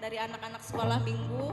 dari anak-anak sekolah minggu.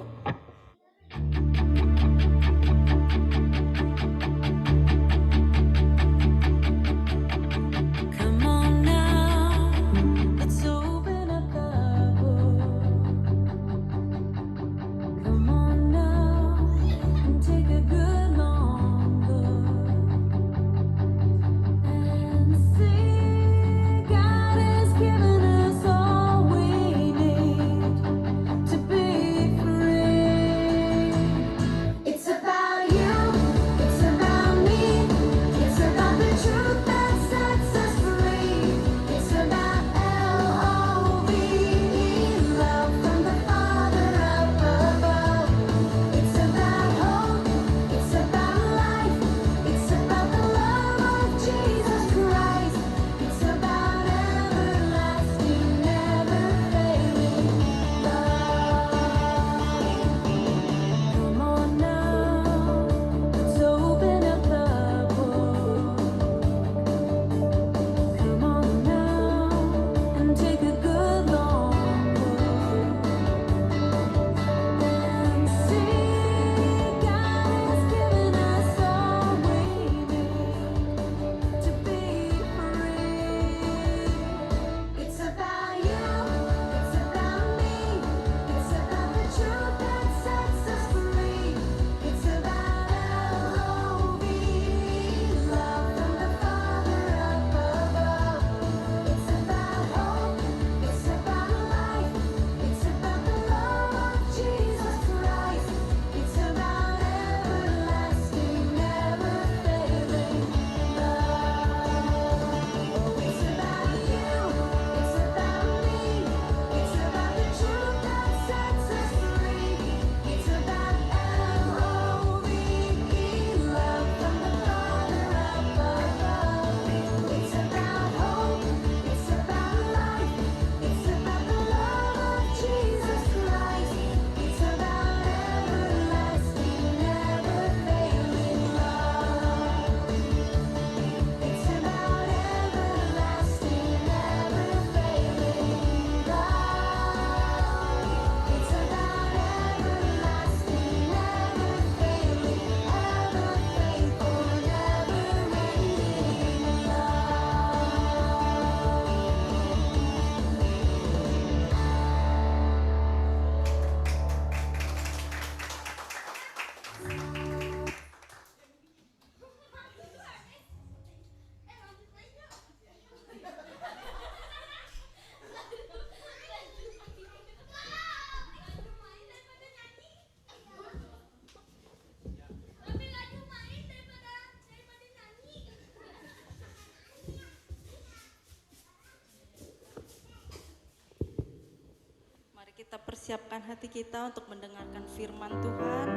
Kita persiapkan hati kita untuk mendengarkan firman Tuhan.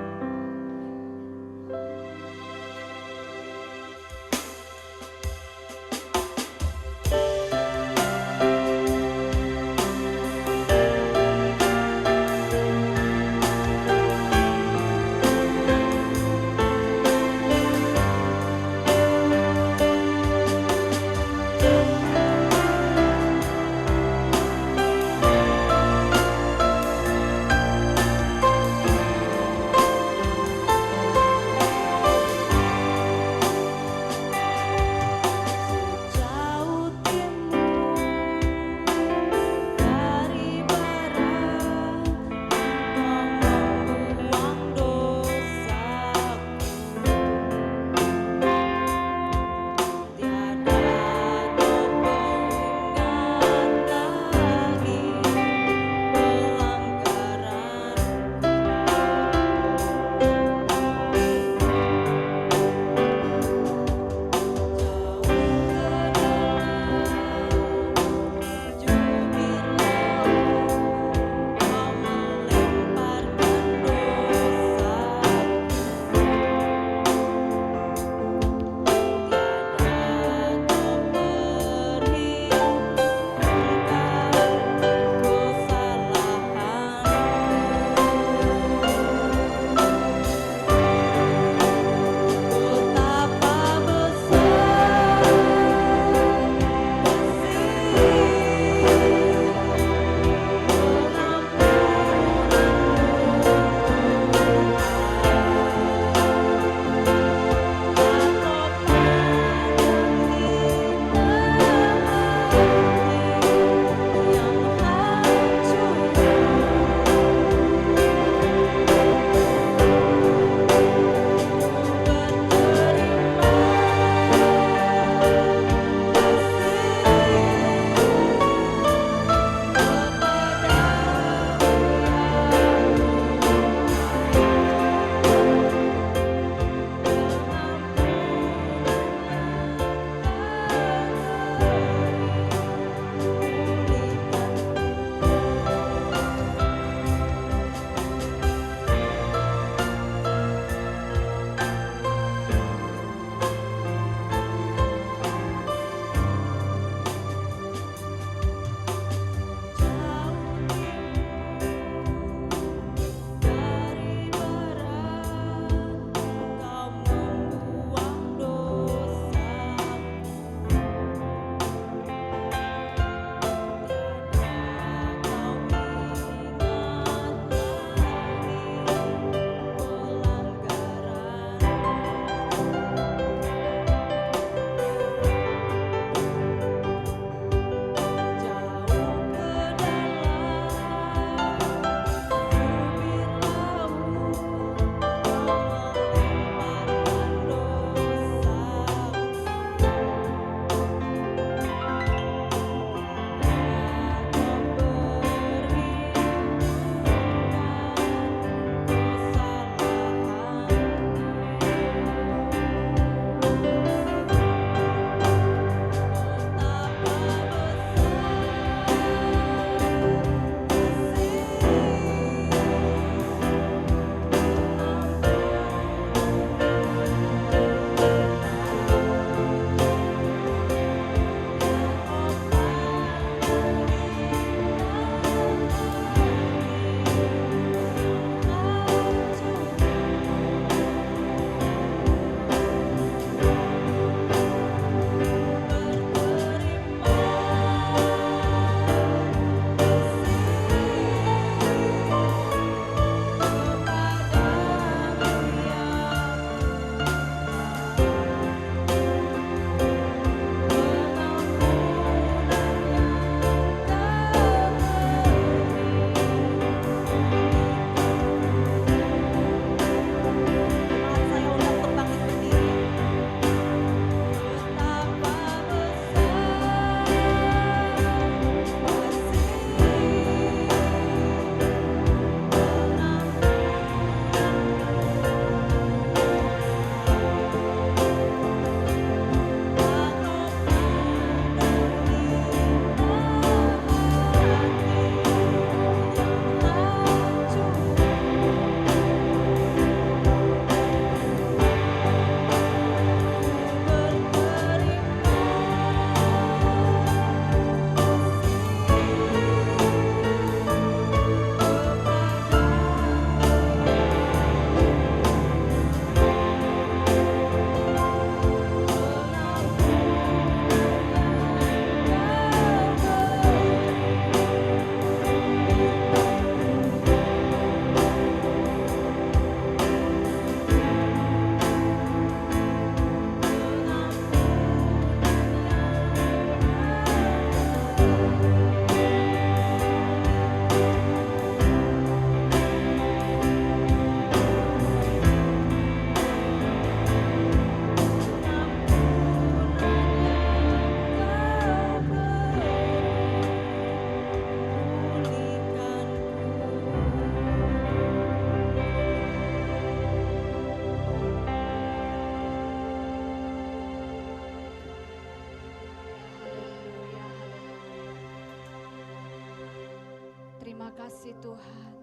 Terima kasih Tuhan,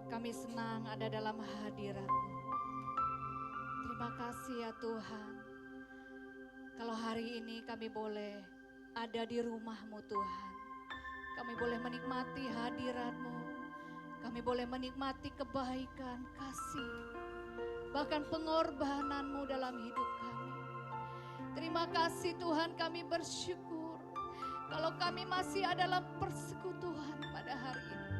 kami senang ada dalam hadirat-Mu. Terima kasih ya Tuhan, kalau hari ini kami boleh ada di rumah-Mu Tuhan. Kami boleh menikmati hadirat-Mu, kami boleh menikmati kebaikan, kasih, bahkan pengorbanan-Mu dalam hidup kami. Terima kasih Tuhan, kami bersyukur kalau kami masih ada dalam persekutuan pada hari ini.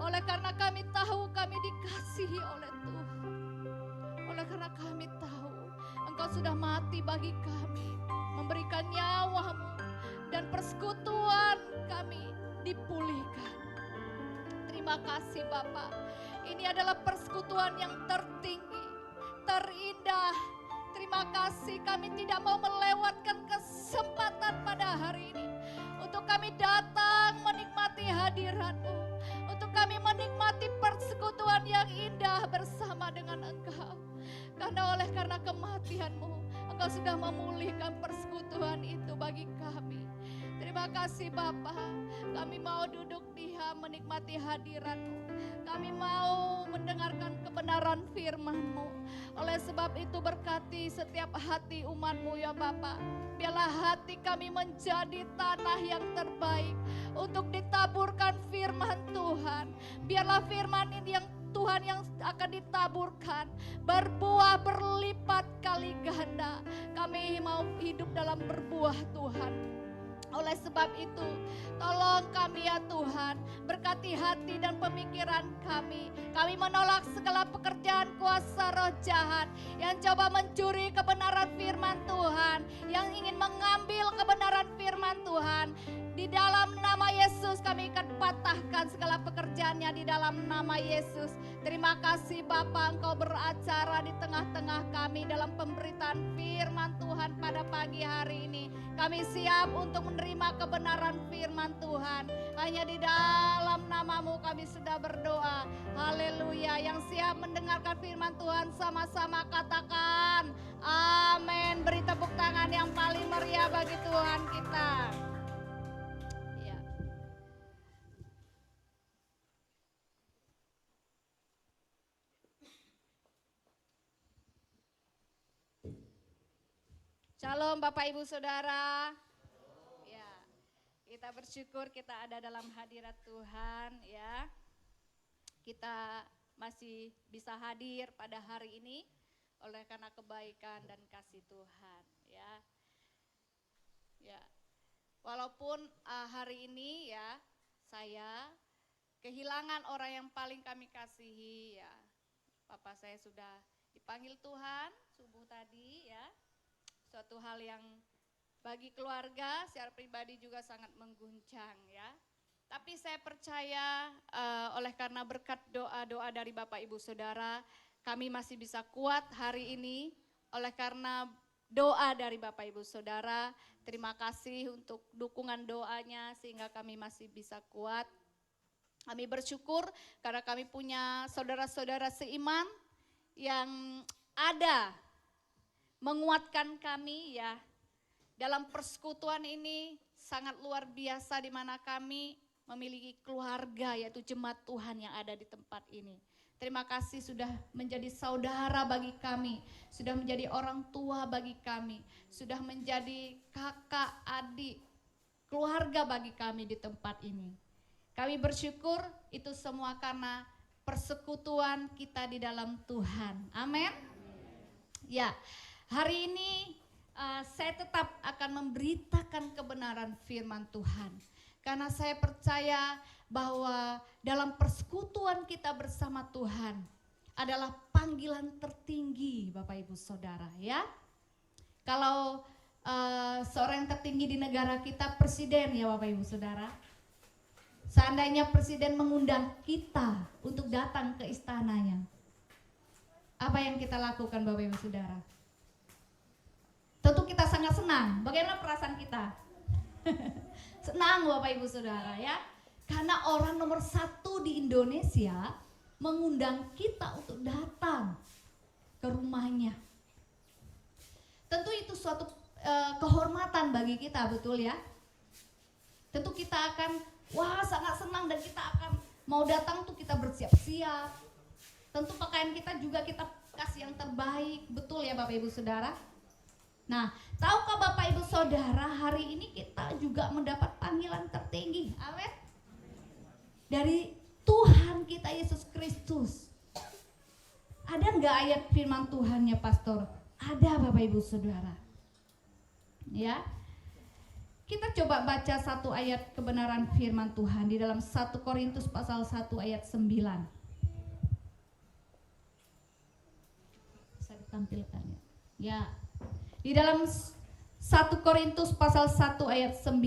Oleh karena kami tahu kami dikasihi oleh Tuhan. Oleh karena kami tahu Engkau sudah mati bagi kami, memberikan nyawa-Mu, dan persekutuan kami dipulihkan. Terima kasih Bapa. Ini adalah persekutuan yang tertinggi, terindah. Terima kasih, kami tidak mau melewatkan kesempatan pada hari ini untuk kami datang menikmati hadirat-Mu, untuk kami menikmati persekutuan yang indah bersama dengan Engkau. Karena kematian-Mu, Engkau sudah memulihkan persekutuan itu bagi kami. Terima kasih Bapa, kami mau duduk diam menikmati hadirat-Mu. Kami mau mendengarkan kebenaran firman-Mu. Oleh sebab itu berkati setiap hati umat-Mu ya Bapa. Biarlah hati kami menjadi tanah yang terbaik untuk ditaburkan firman Tuhan. Biarlah firman ini yang Tuhan yang akan ditaburkan berbuah berlipat kali ganda. Kami mau hidup dalam berbuah Tuhan. Oleh sebab itu, tolong kami ya Tuhan, berkati hati dan pemikiran kami. Kami menolak segala pekerjaan kuasa roh jahat yang coba mencuri kebenaran firman Tuhan, yang ingin mengambil kebenaran firman Tuhan. Di dalam nama Yesus kami akan patahkan segala pekerjaannya di dalam nama Yesus. Terima kasih Bapa, Engkau beracara di tengah-tengah kami dalam pemberitaan firman Tuhan pada pagi hari ini. Kami siap untuk menerima kebenaran firman Tuhan. Hanya di dalam nama-Mu kami sudah berdoa. Haleluya. Yang siap mendengarkan firman Tuhan sama-sama katakan amin. Beri tepuk tangan yang paling meriah bagi Tuhan kita. Ya. Shalom Bapak Ibu Saudara. Ya, kita bersyukur kita ada dalam hadirat Tuhan ya. Kita masih bisa hadir pada hari ini oleh karena kebaikan dan kasih Tuhan ya. Ya. Walaupun hari ini ya saya kehilangan orang yang paling kami kasihi ya. Papa saya sudah dipanggil Tuhan subuh tadi ya. Suatu hal yang bagi keluarga secara pribadi juga sangat mengguncang ya. Tapi saya percaya oleh karena berkat doa-doa dari Bapak Ibu Saudara, kami masih bisa kuat hari ini. Oleh karena doa dari Bapak Ibu Saudara, terima kasih untuk dukungan doanya sehingga kami masih bisa kuat. Kami bersyukur karena kami punya saudara-saudara seiman yang ada menguatkan kami ya dalam persekutuan ini sangat luar biasa di mana kami memiliki keluarga yaitu jemaat Tuhan yang ada di tempat ini. Terima kasih sudah menjadi saudara bagi kami, sudah menjadi orang tua bagi kami, sudah menjadi kakak, adik, keluarga bagi kami di tempat ini. Kami bersyukur itu semua karena persekutuan kita di dalam Tuhan. Amin. Ya. Hari ini saya tetap akan memberitakan kebenaran firman Tuhan. Karena saya percaya bahwa dalam persekutuan kita bersama Tuhan adalah panggilan tertinggi Bapak Ibu Saudara ya. Kalau seorang yang tertinggi di negara kita presiden ya Bapak Ibu Saudara. Seandainya presiden mengundang kita untuk datang ke istananya. Apa yang kita lakukan Bapak Ibu Saudara? Tentu kita sangat senang. Bagaimana perasaan kita? Senang Bapak Ibu Saudara ya. Karena orang nomor 1 di Indonesia mengundang kita untuk datang ke rumahnya. Tentu itu suatu kehormatan bagi kita, betul ya. Tentu kita akan Wah, sangat senang dan kita akan mau datang tuh kita bersiap-siap. Tentu pakaian kita juga kita kasih yang terbaik, betul ya Bapak Ibu Saudara? Nah, tahukah Bapak Ibu Saudara, hari ini kita juga mendapat panggilan tertinggi, amin, dari Tuhan kita Yesus Kristus. Ada nggak ayat firman Tuhannya Pastor? Ada Bapak Ibu Saudara. Ya, kita coba baca satu ayat kebenaran firman Tuhan di dalam 1 Korintus pasal 1 ayat 9. Bisa ditampilkan ya. Ya. Di dalam 1 Korintus pasal 1 ayat 9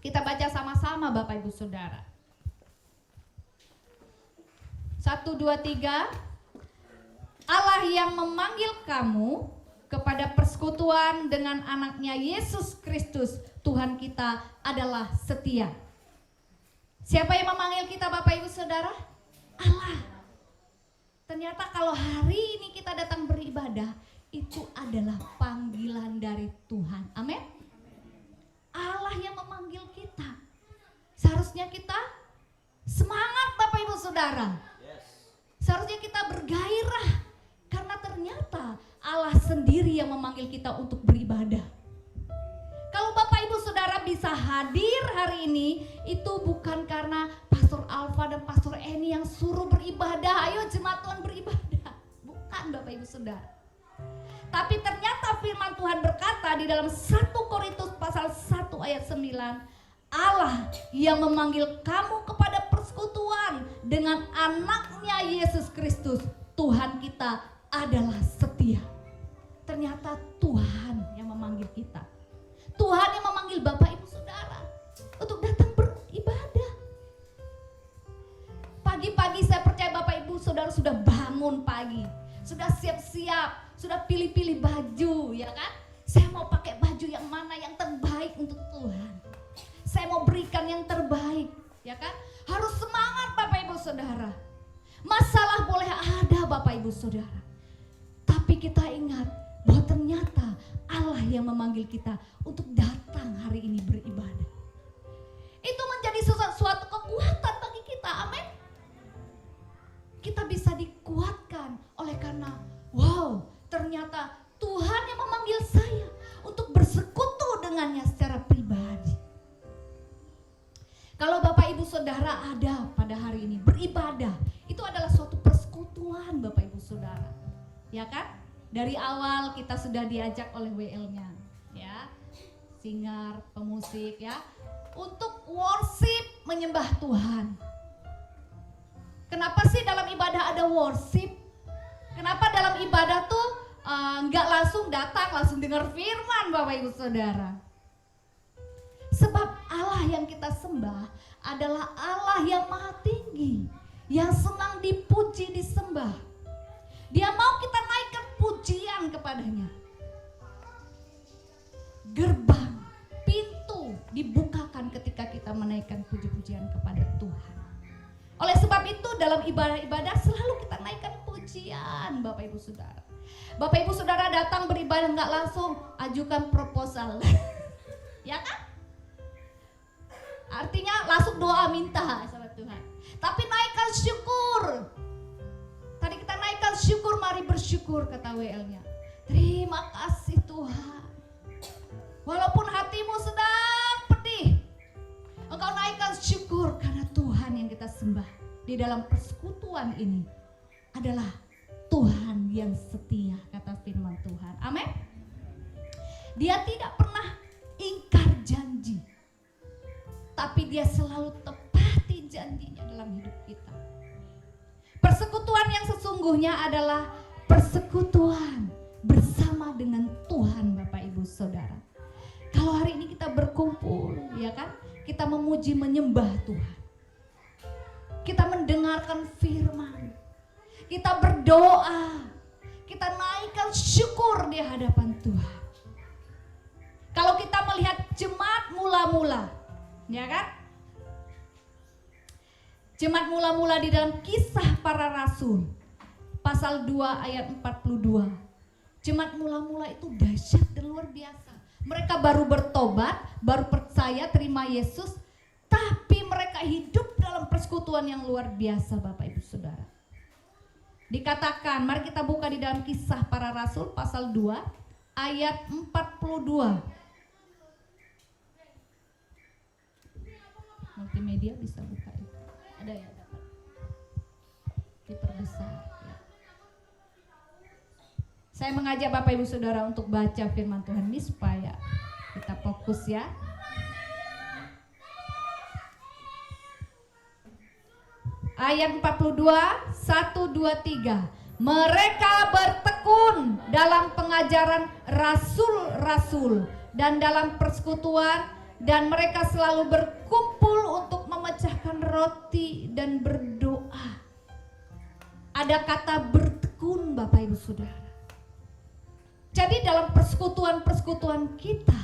kita baca sama-sama Bapak Ibu Saudara. 1, 2, 3. Allah yang memanggil kamu kepada persekutuan dengan anaknya Yesus Kristus Tuhan kita adalah setia. Siapa yang memanggil kita Bapak Ibu Saudara? Allah. Ternyata kalau hari ini kita datang beribadah, itu adalah panggilan dari Tuhan. Amin. Allah yang memanggil kita. Seharusnya kita semangat Bapak Ibu Saudara. Seharusnya kita bergairah. Karena ternyata Allah sendiri yang memanggil kita untuk beribadah. Kalau Bapak Ibu Saudara bisa hadir hari ini, itu bukan karena Pastor Alfa dan Pastor Eni yang suruh beribadah, ayo jemaat Tuhan beribadah. Bukan Bapak Ibu Saudara. Tapi ternyata firman Tuhan berkata di dalam 1 Korintus pasal 1 ayat 9, Allah yang memanggil kamu kepada persekutuan dengan anaknya Yesus Kristus, Tuhan kita adalah setia. Ternyata Tuhan yang memanggil kita. Tuhan yang memanggil Bapak Ibu Saudara untuk datang beribadah. Pagi-pagi saya percaya Bapak Ibu Saudara sudah bangun pagi, sudah siap-siap, sudah pilih-pilih baju, ya kan? Saya mau pakai baju yang mana yang terbaik untuk Tuhan. Saya mau berikan yang terbaik, ya kan? Harus semangat Bapak Ibu Saudara. Masalah boleh ada Bapak Ibu Saudara. Tapi kita ingat bahwa ternyata Allah yang memanggil kita untuk datang hari ini beribadah. Itu menjadi suatu kekuatan bagi kita, amin. Kita bisa dikuatkan oleh karena wow, ternyata Tuhan yang memanggil saya untuk bersekutu dengannya secara pribadi. Kalau Bapak Ibu Saudara ada pada hari ini beribadah, itu adalah suatu persekutuan Bapak Ibu Saudara. Ya kan? Dari awal kita sudah diajak oleh WL-nya, ya. Singer, pemusik ya, untuk worship menyembah Tuhan. Kenapa sih dalam ibadah ada worship? Kenapa dalam ibadah tuh nggak langsung datang, langsung dengar firman Bapak Ibu Saudara? Sebab Allah yang kita sembah adalah Allah yang maha tinggi, yang senang dipuji, disembah. Dia mau kita naikkan pujian kepadanya. Gerbang, pintu dibukakan ketika kita menaikkan puji-pujian kepada Tuhan. Oleh sebab itu dalam ibadah-ibadah selalu kita naikkan pujian Bapak Ibu Saudara. Bapak Ibu Saudara datang beribadah nggak langsung ajukan proposal. Ya kan? Artinya langsung doa minta sama Tuhan. Tapi naikkan syukur. Tadi kita naikkan syukur, mari bersyukur kata WL-nya. Terima kasih Tuhan. Walaupun hatimu sedang pedih, engkau naikkan syukur karena Tuhan yang kita sembah di dalam persekutuan ini adalah Tuhan yang setia, kata firman Tuhan. Amin. Dia tidak pernah ingkar janji, tapi dia selalu tepati janjinya dalam hidup kita. Persekutuan yang sesungguhnya adalah persekutuan bersama dengan Tuhan Bapak Ibu Saudara. Kalau hari ini kita berkumpul, ya kan? Kita memuji menyembah Tuhan. Kita mendengarkan firman. Kita berdoa. Kita naikkan syukur di hadapan Tuhan. Kalau kita melihat jemaat mula-mula, ya kan? Jemaat mula-mula di dalam Kisah Para Rasul pasal 2 ayat 42. Jemaat mula-mula itu dahsyat dan luar biasa. Mereka baru bertobat, baru percaya terima Yesus, persekutuan yang luar biasa Bapak Ibu Saudara. Dikatakan, mari kita buka di dalam Kisah Para Rasul pasal 2 ayat 42. Multimedia bisa buka ya. Ada ya, dapat diperbesar ya. Saya mengajak Bapak Ibu Saudara untuk baca firman Tuhan ini supaya kita fokus ya. Ayat 42, 1, 2, 3. Mereka bertekun dalam pengajaran rasul-rasul dan dalam persekutuan, dan mereka selalu berkumpul untuk memecahkan roti dan berdoa. Ada kata bertekun Bapak Ibu Saudara. Jadi dalam persekutuan-persekutuan kita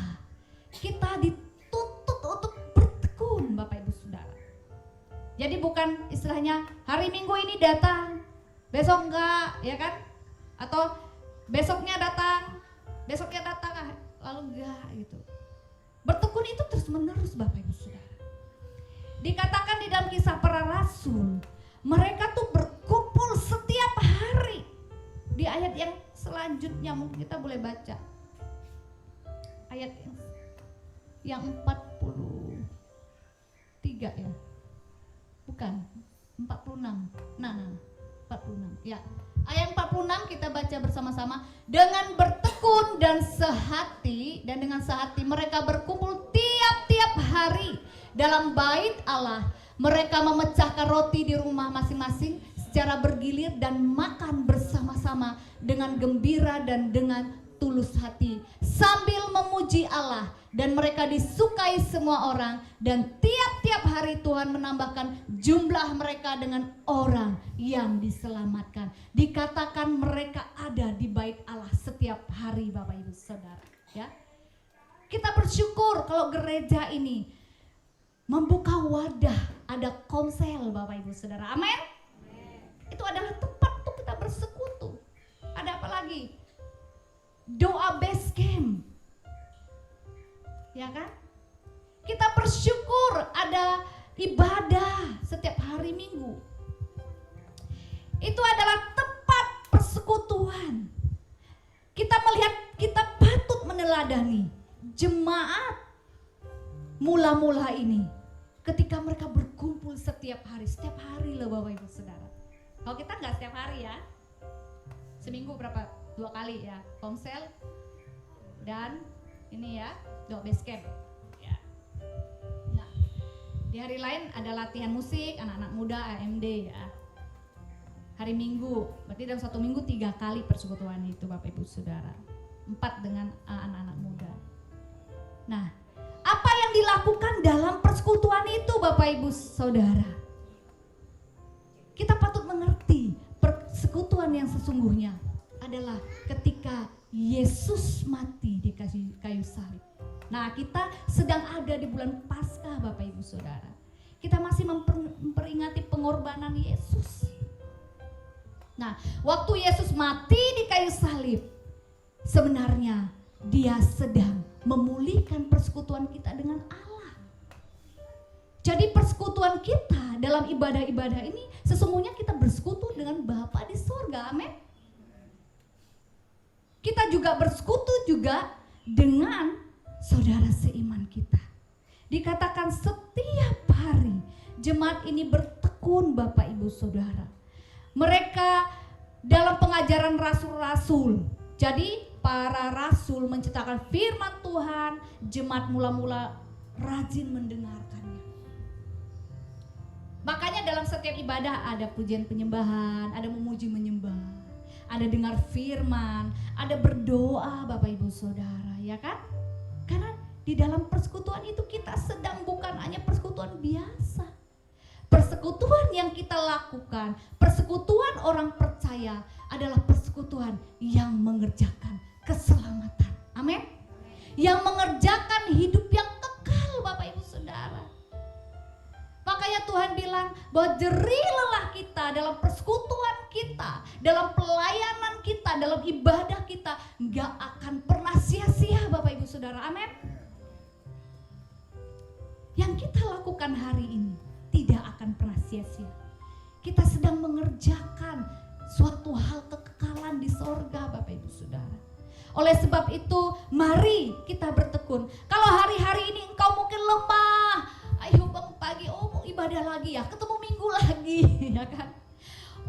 dituntut untuk bertekun Bapak Ibu Saudara. Jadi bukan istilahnya hari Minggu ini datang, besok enggak, ya kan? Atau besoknya datang, lalu enggak gitu. Bertekun itu terus menerus Bapak Ibu Saudara. Dikatakan di dalam Kisah Para Rasul, mereka tuh berkumpul setiap hari. Di ayat yang selanjutnya mungkin kita boleh baca. Ayat yang 43 ya. Bukan, 46. Nah, 46. Ya. Ayat 46 kita baca bersama-sama. Dengan bertekun dan dengan sehati mereka berkumpul tiap-tiap hari dalam bait Allah. Mereka memecahkan roti di rumah masing-masing secara bergilir dan makan bersama-sama dengan gembira dan dengan tulus hati sambil memuji Allah, dan mereka disukai semua orang, dan tiap-tiap hari Tuhan menambahkan jumlah mereka dengan orang yang diselamatkan. Dikatakan mereka ada di bait Allah setiap hari Bapak Ibu Saudara ya. Kita bersyukur kalau gereja ini membuka wadah, ada komsel Bapak Ibu Saudara. Amin. Itu adalah tempat untuk kita bersekutu. Ada apa lagi? Doa base camp, ya kan? Kita bersyukur ada ibadah setiap hari Minggu. Itu adalah tempat persekutuan. Kita melihat, kita patut meneladani jemaat mula-mula ini ketika mereka berkumpul setiap hari loh Bapak Ibu Saudara. Kalau kita nggak setiap hari ya, seminggu berapa? 2 kali ya, komsel dan ini ya, doa base camp ya. Nah, di hari lain ada latihan musik anak-anak muda AMD ya. Hari Minggu, berarti dalam 1 minggu 3 kali persekutuan itu Bapak Ibu Saudara. 4 dengan anak-anak muda. Nah, apa yang dilakukan dalam persekutuan itu Bapak Ibu Saudara? Kita patut mengerti persekutuan yang sesungguhnya adalah ketika Yesus mati di kayu salib. Nah, kita sedang ada di bulan Paskah Bapak Ibu Saudara. Kita masih memperingati pengorbanan Yesus. Nah, waktu Yesus mati di kayu salib, sebenarnya Dia sedang memulihkan persekutuan kita dengan Allah. Jadi persekutuan kita dalam ibadah-ibadah ini sesungguhnya kita bersekutu dengan Bapa di surga. Amin. Kita juga bersekutu juga dengan saudara seiman kita. Dikatakan setiap hari jemaat ini bertekun Bapak Ibu Saudara. Mereka dalam pengajaran rasul-rasul. Jadi para rasul menceritakan firman Tuhan, jemaat mula-mula rajin mendengarkannya. Makanya dalam setiap ibadah ada pujian penyembahan, ada memuji menyembah, ada dengar firman, ada berdoa Bapak Ibu Saudara, ya kan? Karena di dalam persekutuan itu kita sedang bukan hanya persekutuan biasa. Persekutuan yang kita lakukan, persekutuan orang percaya adalah persekutuan yang mengerjakan keselamatan. Amin. Yang mengerjakan hidup yang kekal Bapak Ibu Saudara. Makanya Tuhan bilang bahwa jerih lelah kita dalam persekutuan kita, dalam pelayanan kita, dalam ibadah kita gak akan pernah sia-sia Bapak Ibu Saudara. Amin. Yang kita lakukan hari ini tidak akan pernah sia-sia. Kita sedang mengerjakan suatu hal kekekalan di sorga, Bapak Ibu Saudara. Oleh sebab itu mari kita bertekun. Kalau hari-hari ini engkau mungkin lemah, ayo bangun pagi, mau ibadah lagi ya, ketemu minggu lagi ya kan.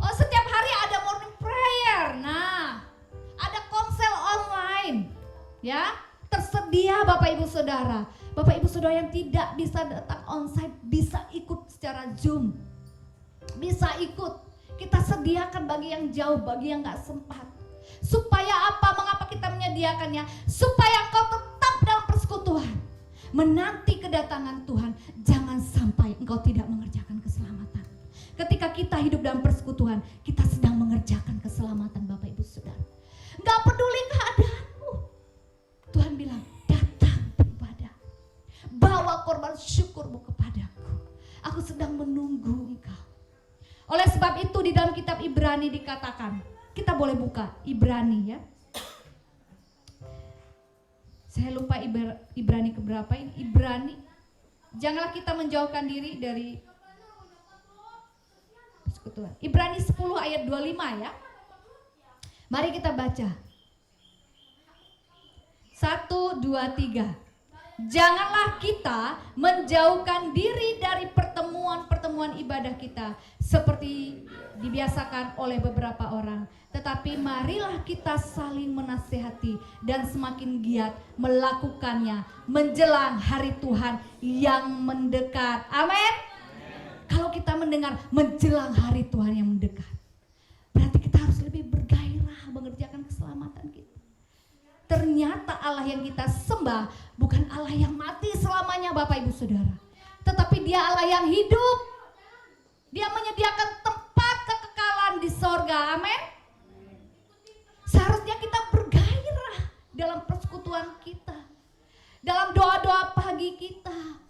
Setiap hari ada morning prayer. Nah, ada konsel online ya, tersedia Bapak Ibu Saudara. Bapak Ibu Saudara yang tidak bisa datang onsite bisa ikut secara Zoom. Bisa ikut. Kita sediakan bagi yang jauh, bagi yang gak sempat. Supaya apa? Mengapa kita menyediakannya? Supaya engkau tetap dalam persekutuan, menanti kedatangan Tuhan. Jangan sampai engkau tidak mengerjakan keselamatan. Ketika kita hidup dalam persekutuan, kita sedang mengerjakan keselamatan Bapak Ibu Saudara. Gak peduli keadaanmu. Tuhan bilang, datang beribadah. Bawa korban syukurmu kepadaku. Aku sedang menunggu engkau. Oleh sebab itu di dalam kitab Ibrani dikatakan, kita boleh buka Ibrani ya. Saya lupa Ibrani keberapa ini. Ibrani. Janganlah kita menjauhkan diri dari persekutuan. Ibrani 10 ayat 25 ya. Mari kita baca. 1, 2, 3. Janganlah kita menjauhkan diri dari pertemuan-pertemuan ibadah kita seperti dibiasakan oleh beberapa orang. Tetapi marilah kita saling menasihati dan semakin giat melakukannya menjelang hari Tuhan yang mendekat. Amin. Kalau kita mendengar menjelang hari Tuhan yang mendekat, berarti kita harus lebih bergairah mengerjakan keselamatan kita. Ternyata Allah yang kita sembah bukan Allah yang mati selamanya Bapak Ibu Saudara, tetapi Dia Allah yang hidup. Dia menyediakan tempat kekekalan di sorga. Amin. Seharusnya kita bergairah dalam persekutuan kita, dalam doa-doa pagi kita.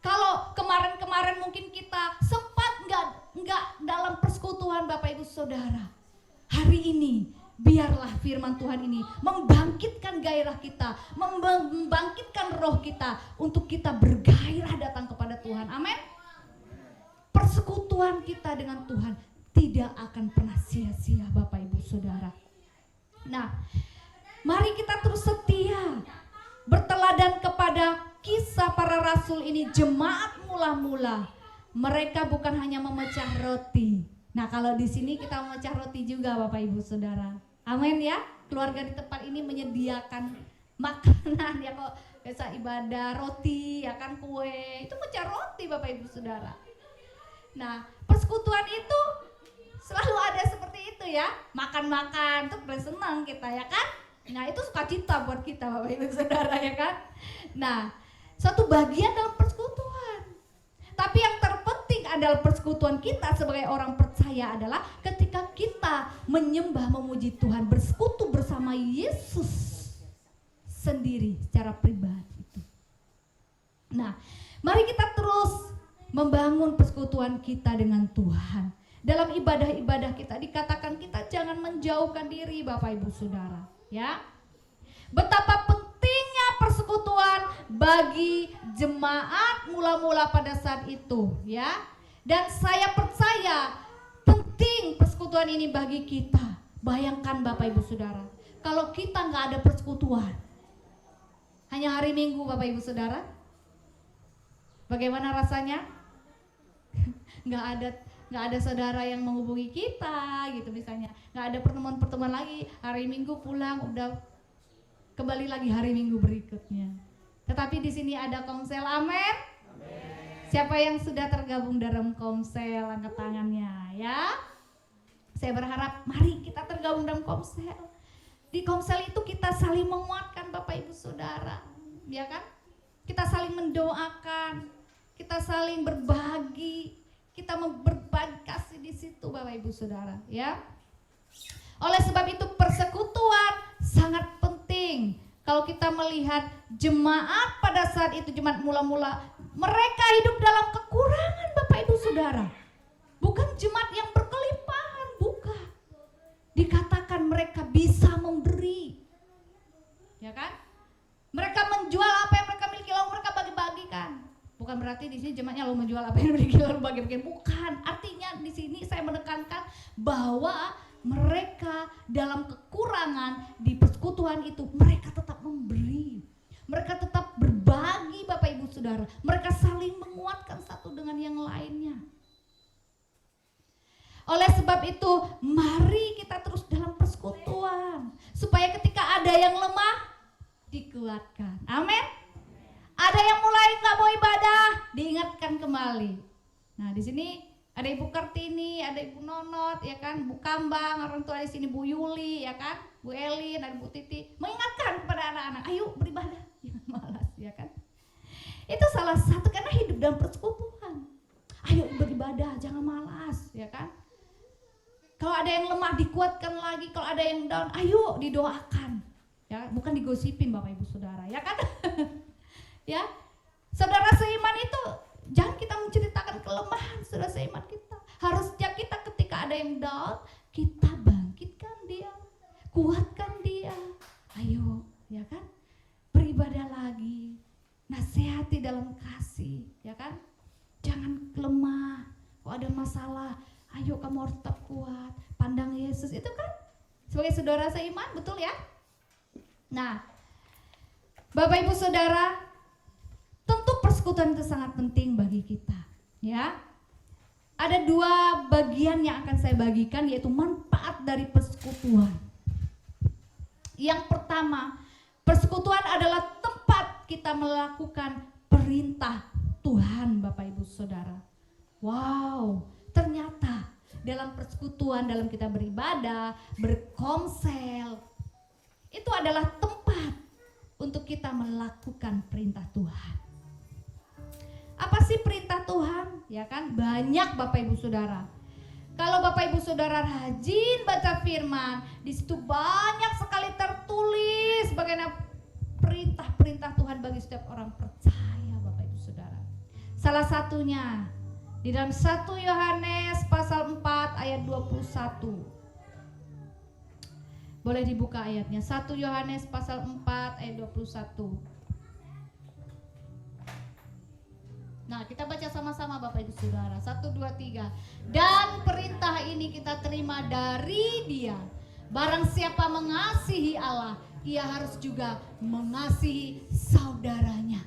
Kalau kemarin-kemarin mungkin kita sempat enggak dalam persekutuan Bapak Ibu Saudara, hari ini biarlah firman Tuhan ini membangkitkan gairah kita, membangkitkan roh kita untuk kita bergairah datang kepada Tuhan. Amin. Persekutuan kita dengan Tuhan tidak akan pernah sia-sia Bapak Ibu Saudara. Nah, mari kita terus setia berteladan kepada kisah para rasul ini, jemaat mula-mula. Mereka bukan hanya memecah roti. Nah, kalau di sini kita memecah roti juga Bapak Ibu Saudara. Amin ya. Keluarga di tempat ini menyediakan makanan ya, kok biasa ibadah roti ya kan, kue. Itu mecah roti Bapak Ibu Saudara. Nah, persekutuan itu selalu ada seperti itu ya. Makan-makan tuh senang kita ya kan. Nah, itu sukacita buat kita Bapak Ibu Saudara ya kan. Nah, suatu bagian dalam persekutuan. Tapi yang terpenting adalah persekutuan kita sebagai orang percaya adalah ketika kita menyembah, memuji Tuhan, bersekutu bersama Yesus sendiri secara pribadi itu. Nah, mari kita terus membangun persekutuan kita dengan Tuhan. Dalam ibadah-ibadah kita dikatakan kita jangan menjauhkan diri Bapak Ibu Saudara, ya. Betapa pentingnya persekutuan bagi jemaat mula-mula pada saat itu, ya. Dan saya percaya penting persekutuan ini bagi kita. Bayangkan Bapak Ibu Saudara, kalau kita nggak ada persekutuan, hanya hari Minggu Bapak Ibu Saudara, bagaimana rasanya? Nggak ada saudara yang menghubungi kita gitu misalnya, nggak ada pertemuan-pertemuan lagi, hari Minggu pulang udah kembali lagi hari Minggu berikutnya. Tetapi di sini ada komsel. Amin. Siapa yang sudah tergabung dalam komsel, angkat tangannya ya. Saya berharap mari kita tergabung dalam komsel. Di komsel itu kita saling menguatkan Bapak Ibu Saudara, ya kan? Kita saling mendoakan, kita saling berbagi, kita berbagi kasih di situ Bapak Ibu Saudara, ya. Oleh sebab itu persekutuan sangat penting. Kalau kita melihat jemaat pada saat itu, jemaat mula-mula, mereka hidup dalam kekurangan Bapak Ibu Saudara. Bukan jemaat yang berkelimpahan, bukan. Dikatakan mereka bisa memberi, ya kan? Mereka menjual apa yang mereka miliki lalu mereka bagi-bagikan. Bukan berarti di sini jemaatnya lalu menjual menjual apa yang dimiliki lalu bagi-bagi. Bukan, artinya di sini saya menekankan bahwa mereka dalam kekurangan di persekutuan itu mereka tetap memberi, mereka tetap berbagi Bapak Ibu Saudara, mereka saling menguatkan satu dengan yang lainnya. Oleh sebab itu mari kita terus dalam persekutuan supaya ketika ada yang lemah dikuatkan. Amin. Ada yang mulai nggak mau ibadah diingatkan kembali. Nah di sini ada Ibu Kartini, ada Ibu Nonot, ya kan, Bu Kambang, orang tua di sini Bu Yuli, ya kan, Bu Elin, ada Bu Titi, mengingatkan kepada anak-anak, ayo beribadah, jangan malas, ya kan. Itu salah satu karena hidup dalam persekutuan. Ayo beribadah, jangan malas, ya kan. Kalau ada yang lemah dikuatkan lagi, kalau ada yang down, ayo didoakan, ya, bukan digosipin Bapak Ibu Saudara, ya kan. Ya, saudara seiman itu jangan kita menceritakan kelemahan saudara seiman kita. Harusnya kita ketika ada yang down, kita bangkitkan dia, kuatkan dia. Ayo, ya kan? Beribadah lagi, nasihati dalam kasih, ya kan? Jangan lemah. Kalau ada masalah, ayo kamu harus tetap kuat. Pandang Yesus itu kan sebagai saudara seiman, betul ya? Nah, Bapak Ibu Saudara, tentu persekutuan itu sangat penting bagi kita, ya. Ada dua bagian yang akan saya bagikan, yaitu manfaat dari persekutuan. Yang pertama, persekutuan adalah tempat kita melakukan perintah Tuhan, Bapak Ibu Saudara. Wow, ternyata dalam persekutuan, dalam kita beribadah, berkomsel, itu adalah tempat untuk kita melakukan perintah Tuhan. Apa sih perintah Tuhan? Ya kan, banyak Bapak Ibu Saudara. Kalau Bapak Ibu Saudara rajin baca firman, di situ banyak sekali tertulis bagaimana perintah-perintah Tuhan bagi setiap orang percaya, Bapak Ibu Saudara. Salah satunya di dalam 1 Yohanes pasal 4 ayat 21. Boleh dibuka ayatnya, 1 Yohanes pasal 4 ayat 21. Nah, kita baca sama-sama Bapak Ibu Saudara. 1, 2, 3. Dan perintah ini kita terima dari Dia. Barang siapa mengasihi Allah, ia harus juga mengasihi saudaranya.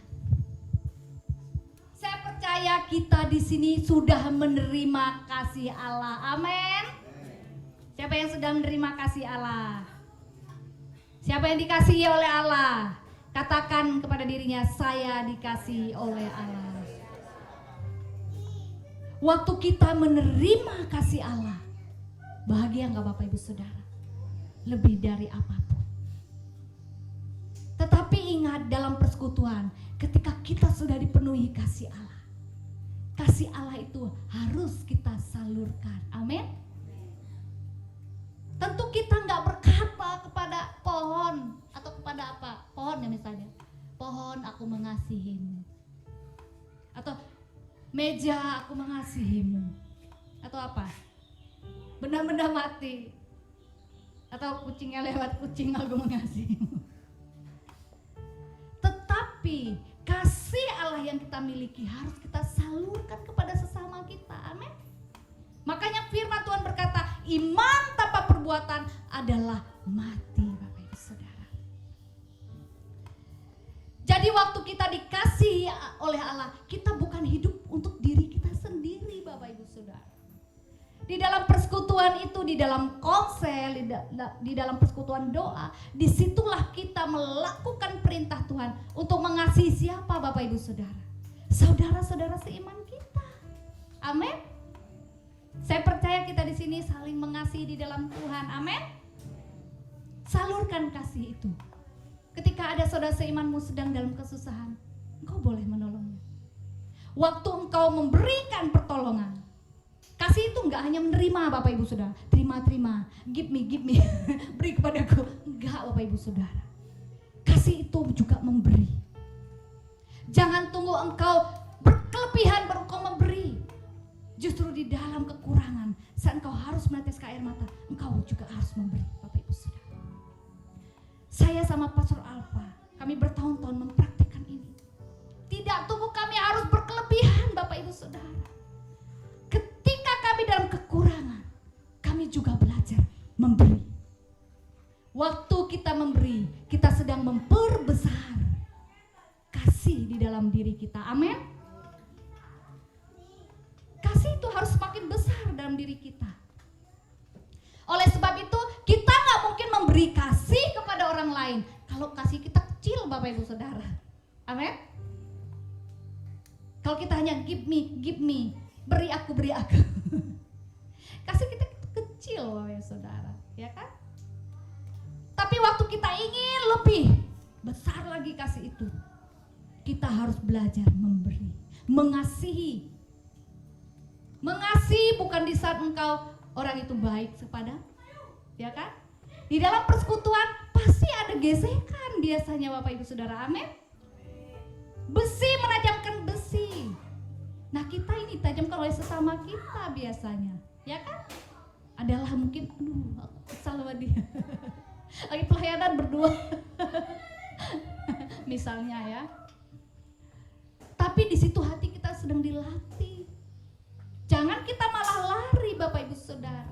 Saya percaya kita di sini sudah menerima kasih Allah. Amin. Siapa yang sudah menerima kasih Allah? Siapa yang dikasihi oleh Allah? Katakan kepada dirinya, saya dikasihi oleh Allah. Waktu kita menerima kasih Allah, bahagia enggak Bapak Ibu Saudara? Lebih dari apapun. Tetapi ingat dalam persekutuan, ketika kita sudah dipenuhi kasih Allah itu harus kita salurkan. Amin. Tentu kita enggak berkata kepada pohon atau kepada apa? Pohon ya misalnya. Pohon, aku mengasihimu. Atau meja, aku mengasihimu. Atau apa? Benda-benda mati. Atau kucingnya lewat, kucing, aku mengasihimu. Tetapi kasih Allah yang kita miliki harus kita salurkan kepada sesama kita. Amin. Makanya firman Tuhan berkata, iman tanpa perbuatan adalah mati, Bapak Ibu Saudara. Jadi waktu kita dikasihi oleh Allah, kita bukan hidup untuk diri kita sendiri, Bapak Ibu Saudara. Di dalam persekutuan itu, di dalam konsel, di dalam persekutuan doa, disitulah kita melakukan perintah Tuhan untuk mengasihi siapa, Bapak Ibu Saudara? Saudara-saudara seiman kita. Amin. Saya percaya kita di sini saling mengasihi di dalam Tuhan. Amin. Salurkan kasih itu. Ketika ada saudara seimanmu sedang dalam kesusahan, engkau boleh menolongnya. Waktu engkau memberikan pertolongan, kasih itu enggak hanya menerima Bapak Ibu Saudara, terima, give me, beri kepadaku. Enggak Bapak Ibu Saudara. Kasih itu juga memberi. Jangan tunggu engkau berkelebihan baru engkau memberi. Justru di dalam kekurangan, saat engkau harus menetes air mata, engkau juga harus memberi, Bapak Ibu Saudara. Saya sama Pastor Alfa, kami bertahun-tahun mempraktikkan ini. Tidak tunggu kami harus berkelebihan, Bapak Bapak Ibu Saudara. Ketika kami dalam kekurangan, kami juga belajar memberi. Waktu kita memberi, kita sedang memperbesar kasih di dalam diri kita. Amin. Kasih itu harus semakin besar dalam diri kita. Oleh sebab itu, kita nggak mungkin memberi kasih kepada orang lain kalau kasih kita kecil, Bapak Ibu Saudara. Amin. Kalau kita hanya give me, beri aku. Kasih kita kecil, Bapak Ibu Saudara, ya kan? Tapi waktu kita ingin lebih besar lagi kasih itu, kita harus belajar memberi, mengasihi. Mengasihi bukan di saat engkau orang itu baik kepada, ya kan? Di dalam persekutuan pasti ada gesekan biasanya, Bapak Ibu Saudara. Amin. Besi menajamkan besi. Nah, kita ini tajamkan oleh sesama kita biasanya, ya kan? Adalah mungkin, aku kesal sama dia. Lagi pelayanan berdua. Misalnya ya. Tapi di situ hati kita sedang dilatih. Jangan kita malah lari, Bapak Ibu Saudara.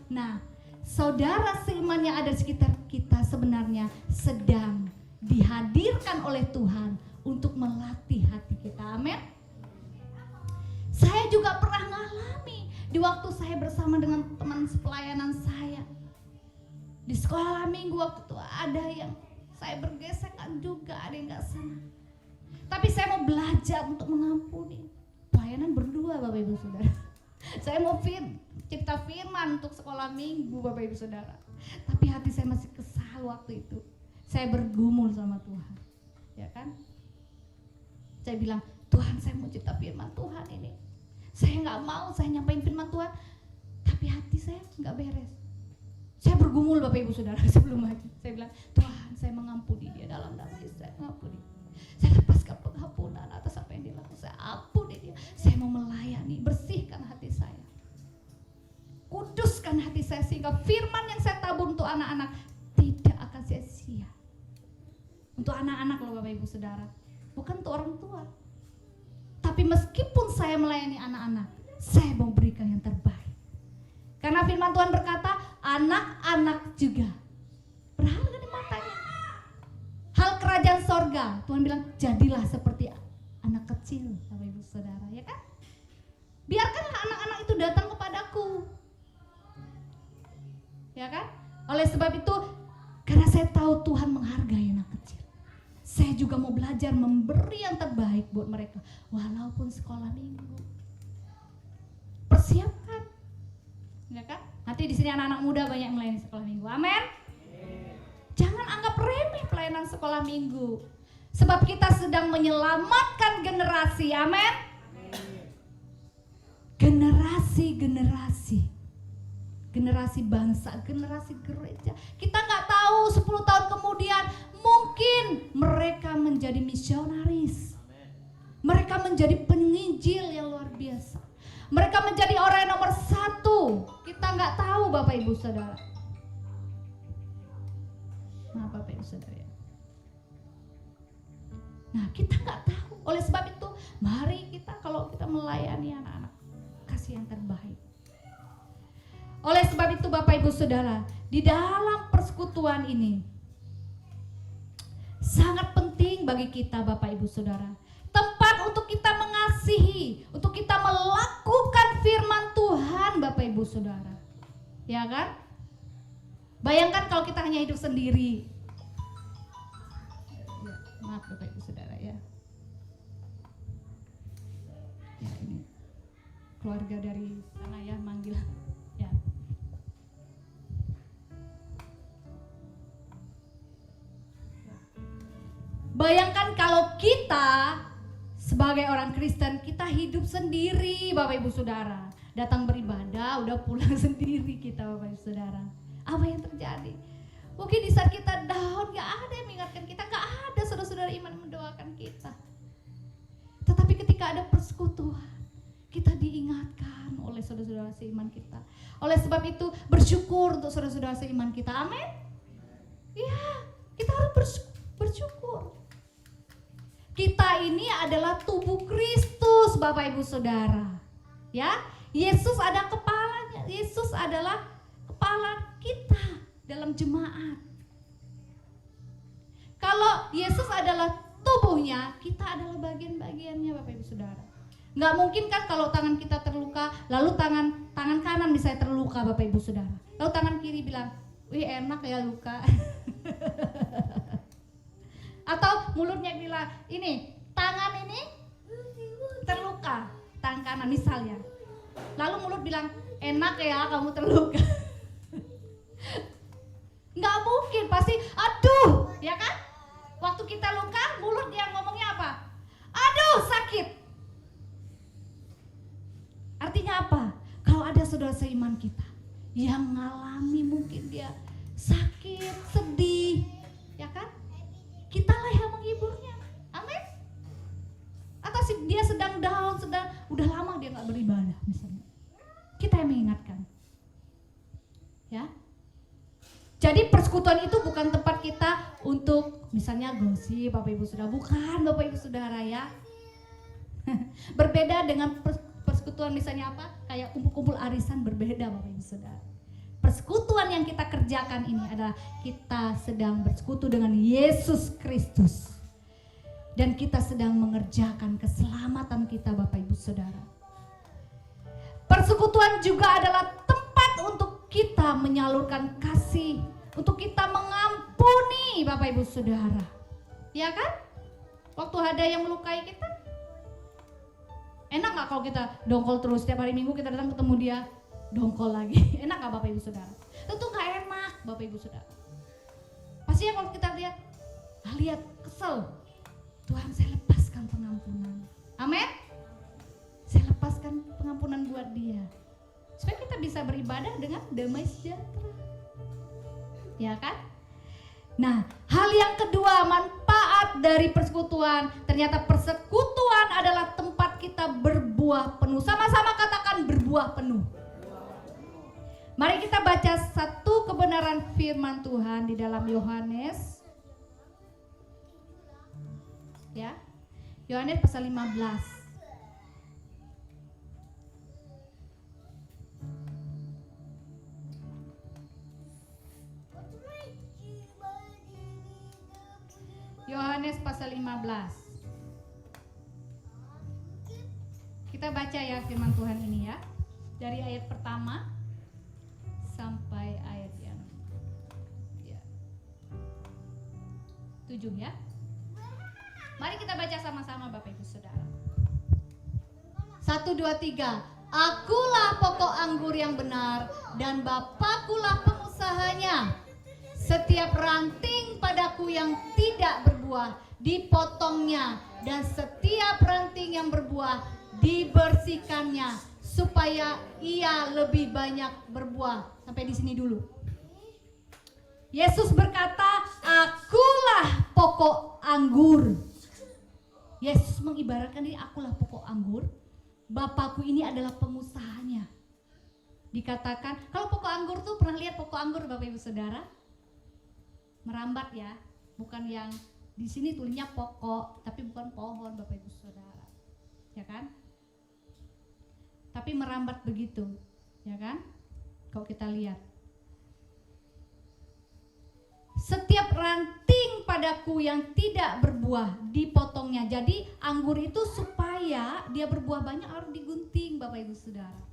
Nah, saudara seiman yang ada di sekitar kita sebenarnya sedang dihadirkan oleh Tuhan untuk melatih hati kita. Amin. Saya juga pernah mengalami di waktu saya bersama dengan teman sepelayanan saya. Di sekolah minggu waktu itu ada yang saya bergesekan juga, ada yang gak senang. Tapi saya mau belajar untuk mengampuni. Pelayanan berdua, Bapak Ibu Saudara. Saya mau cerita firman untuk sekolah minggu, Bapak Ibu Saudara. Tapi hati saya masih kesal waktu itu. Saya bergumul sama Tuhan, ya kan? Saya bilang, Tuhan, saya mau cerita firman Tuhan ini. Saya gak mau, saya nyampaikan firman Tuhan, tapi hati saya gak beres. Saya bergumul, Bapak Ibu Saudara, sebelum maju. Saya bilang, Tuhan, saya mengampuni dia dalam nama Yesus, saya mengampuni. Saya lepaskan pengampunan atas apa yang dilakukan. Saya ampuni dia. Saya mau melayani, bersihkan hati saya. Kuduskan hati saya sehingga firman yang saya tabur untuk anak-anak tidak akan sia-sia. Untuk anak-anak loh, Bapak Ibu Saudara. Bukan untuk orang tua. Tapi meskipun saya melayani anak-anak, saya mau berikan yang terbaik. Karena firman Tuhan berkata, anak-anak juga berharga di matanya. Hal kerajaan sorga, Tuhan bilang, jadilah seperti anak kecil, Bapak Ibu Saudara, ya kan? Biarkanlah anak-anak itu datang kepadaku, ya kan? Oleh sebab itu, karena saya tahu Tuhan menghargai anak kecil, saya juga mau belajar memberi yang terbaik buat mereka, walaupun sekolah minggu. Persiapkan, ya kan? Nanti di sini anak-anak muda banyak melayani sekolah minggu. Amin. Jangan anggap remeh pelayanan sekolah minggu. Sebab kita sedang menyelamatkan generasi. Amin. Generasi-generasi. Generasi bangsa, generasi gereja. Kita nggak tahu 10 tahun kemudian mungkin mereka menjadi misionaris. Mereka menjadi penginjil yang luar biasa. Mereka menjadi orang yang nomor 1. Kita nggak tahu, Bapak Ibu Saudara. Nah, Bapak Ibu Saudara ya. Nah, kita nggak tahu. Oleh sebab itu, mari kita kalau kita melayani anak-anak, kasih yang terbaik. Oleh sebab itu, Bapak Ibu Saudara, di dalam persekutuan ini sangat penting bagi kita, Bapak Ibu Saudara. Tempat untuk kita mengasihi, untuk kita melakukan firman Tuhan, Bapak Ibu Saudara. Ya kan? Bayangkan kalau kita hanya hidup sendiri. Ya, maaf Bapak Ibu Saudara ya. Ya ini keluarga dari sana ya manggil. Ya. Bayangkan kalau kita sebagai orang Kristen, kita hidup sendiri, Bapak Ibu Saudara. Datang beribadah, udah pulang sendiri kita, Bapak Ibu Saudara. Apa yang terjadi? Mungkin di saat kita down, gak ada yang mengingatkan kita, gak ada saudara-saudara iman yang mendoakan kita. Tetapi ketika ada persekutuan, kita diingatkan oleh saudara-saudara seiman kita. Oleh sebab itu, bersyukur untuk saudara-saudara seiman kita. Amin. Ya, kita harus bersyukur. Kita ini adalah tubuh Kristus, Bapak Ibu Saudara. Ya, Yesus ada kepalanya. Yesus adalah kepala kita dalam jemaat. Kalau Yesus adalah tubuhnya, kita adalah bagian-bagiannya, Bapak Ibu Saudara. Nggak mungkin kan kalau tangan kita terluka, lalu tangan kanan misalnya terluka, Bapak Ibu Saudara, lalu tangan kiri bilang, wih enak ya luka. Atau mulutnya bilang, ini tangan ini terluka, tangan kanan misalnya, lalu mulut bilang, enak ya kamu terluka. Nggak mungkin, pasti aduh, ya kan? Waktu kita luka, mulut yang ngomongnya apa? Aduh sakit. Artinya apa? Kalau ada saudara seiman kita yang ngalami mungkin dia sakit, sedih, ya kan? Kitalah yang menghiburnya. Amin. Atau dia sedang down, udah lama dia nggak beribadah misalnya. Kita yang mengingatkan. Ya. Jadi persekutuan itu bukan tempat kita untuk misalnya gosip, Bapak Ibu Saudara. Bukan, Bapak Ibu Saudara ya. Berbeda dengan persekutuan misalnya apa? Kayak kumpul-kumpul arisan, berbeda Bapak Ibu Saudara. Persekutuan yang kita kerjakan ini adalah kita sedang bersekutu dengan Yesus Kristus. Dan kita sedang mengerjakan keselamatan kita, Bapak Ibu Saudara. Persekutuan juga adalah tempat untuk kita menyalurkan kasih, untuk kita mengampuni, Bapak Ibu Saudara. Ya kan? Waktu ada yang melukai kita, enak gak kalau kita dongkol terus? Setiap hari Minggu kita datang ketemu dia, dongkol lagi. Enak gak Bapak Ibu Saudara? Tentu gak enak, Bapak Ibu Saudara. Pastinya kalau kita lihat kesel, Tuhan saya lepaskan pengampunan. Amin. Saya lepaskan pengampunan buat dia, supaya kita bisa beribadah dengan damai sejahtera. Ya kan? Nah, hal yang kedua, manfaat dari persekutuan. Ternyata persekutuan adalah tempat kita berbuah penuh. Sama-sama katakan berbuah penuh. Mari kita baca satu kebenaran firman Tuhan di dalam Yohanes. Ya. Yohanes pasal 15. Yohanes pasal 15. Kita baca ya firman Tuhan ini ya. Dari ayat pertama sampai ayat yang 7 ya. Mari kita baca sama-sama Bapak Ibu Saudara. 1, 2, 3. Akulah pokok anggur yang benar dan Bapakulah pengusahanya. Setiap ranting padaku yang tidak berbuah dipotongnya, dan setiap ranting yang berbuah dibersihkannya, supaya ia lebih banyak berbuah. Sampai di sini dulu. Yesus berkata, akulah pokok anggur. Yesus mengibaratkan diri, akulah pokok anggur. Bapakku ini adalah pengusahanya. Dikatakan, kalau pokok anggur tuh pernah lihat pokok anggur Bapak Ibu Saudara? Merambat ya, bukan yang di sini tulisnya pokok, tapi bukan pohon Bapak Ibu Saudara, ya kan? Tapi merambat begitu, ya kan? Kalau kita lihat, setiap ranting padaku yang tidak berbuah dipotongnya. Jadi anggur itu supaya dia berbuah banyak harus digunting Bapak Ibu Saudara.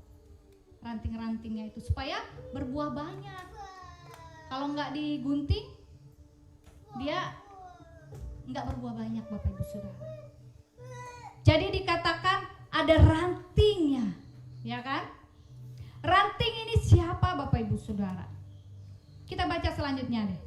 Ranting-rantingnya itu supaya berbuah banyak. Kalau nggak digunting, dia nggak berbuah banyak Bapak Ibu Saudara. Jadi dikatakan ada rantingnya, ya kan? Ranting ini siapa Bapak Ibu Saudara? Kita baca selanjutnya deh.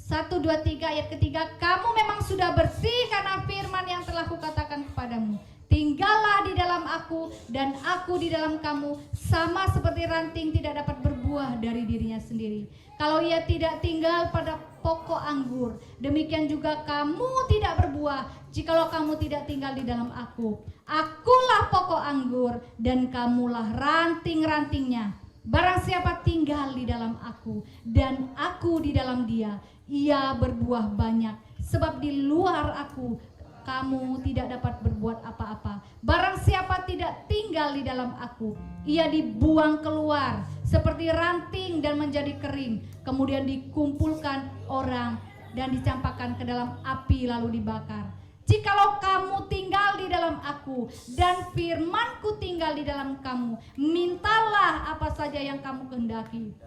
1, 2, 3 ayat ketiga. Kamu memang sudah bersih karena firman yang telah kukatakan kepadamu. Tinggallah di dalam aku dan aku di dalam kamu, sama seperti ranting tidak dapat berbuah dari dirinya sendiri kalau ia tidak tinggal pada pokok anggur. Demikian juga kamu tidak berbuah jikalau kamu tidak tinggal di dalam aku. Akulah pokok anggur dan kamulah ranting-rantingnya. Barang siapa tinggal di dalam aku dan aku di dalam dia, ia berbuah banyak. Sebab di luar aku kamu tidak dapat berbuat apa-apa. Barang siapa tidak tinggal di dalam aku, ia dibuang keluar seperti ranting dan menjadi kering, kemudian dikumpulkan orang dan dicampakkan ke dalam api lalu dibakar. Jikalau kamu tinggal di dalam aku dan firmanku tinggal di dalam kamu, mintalah apa saja yang kamu kehendaki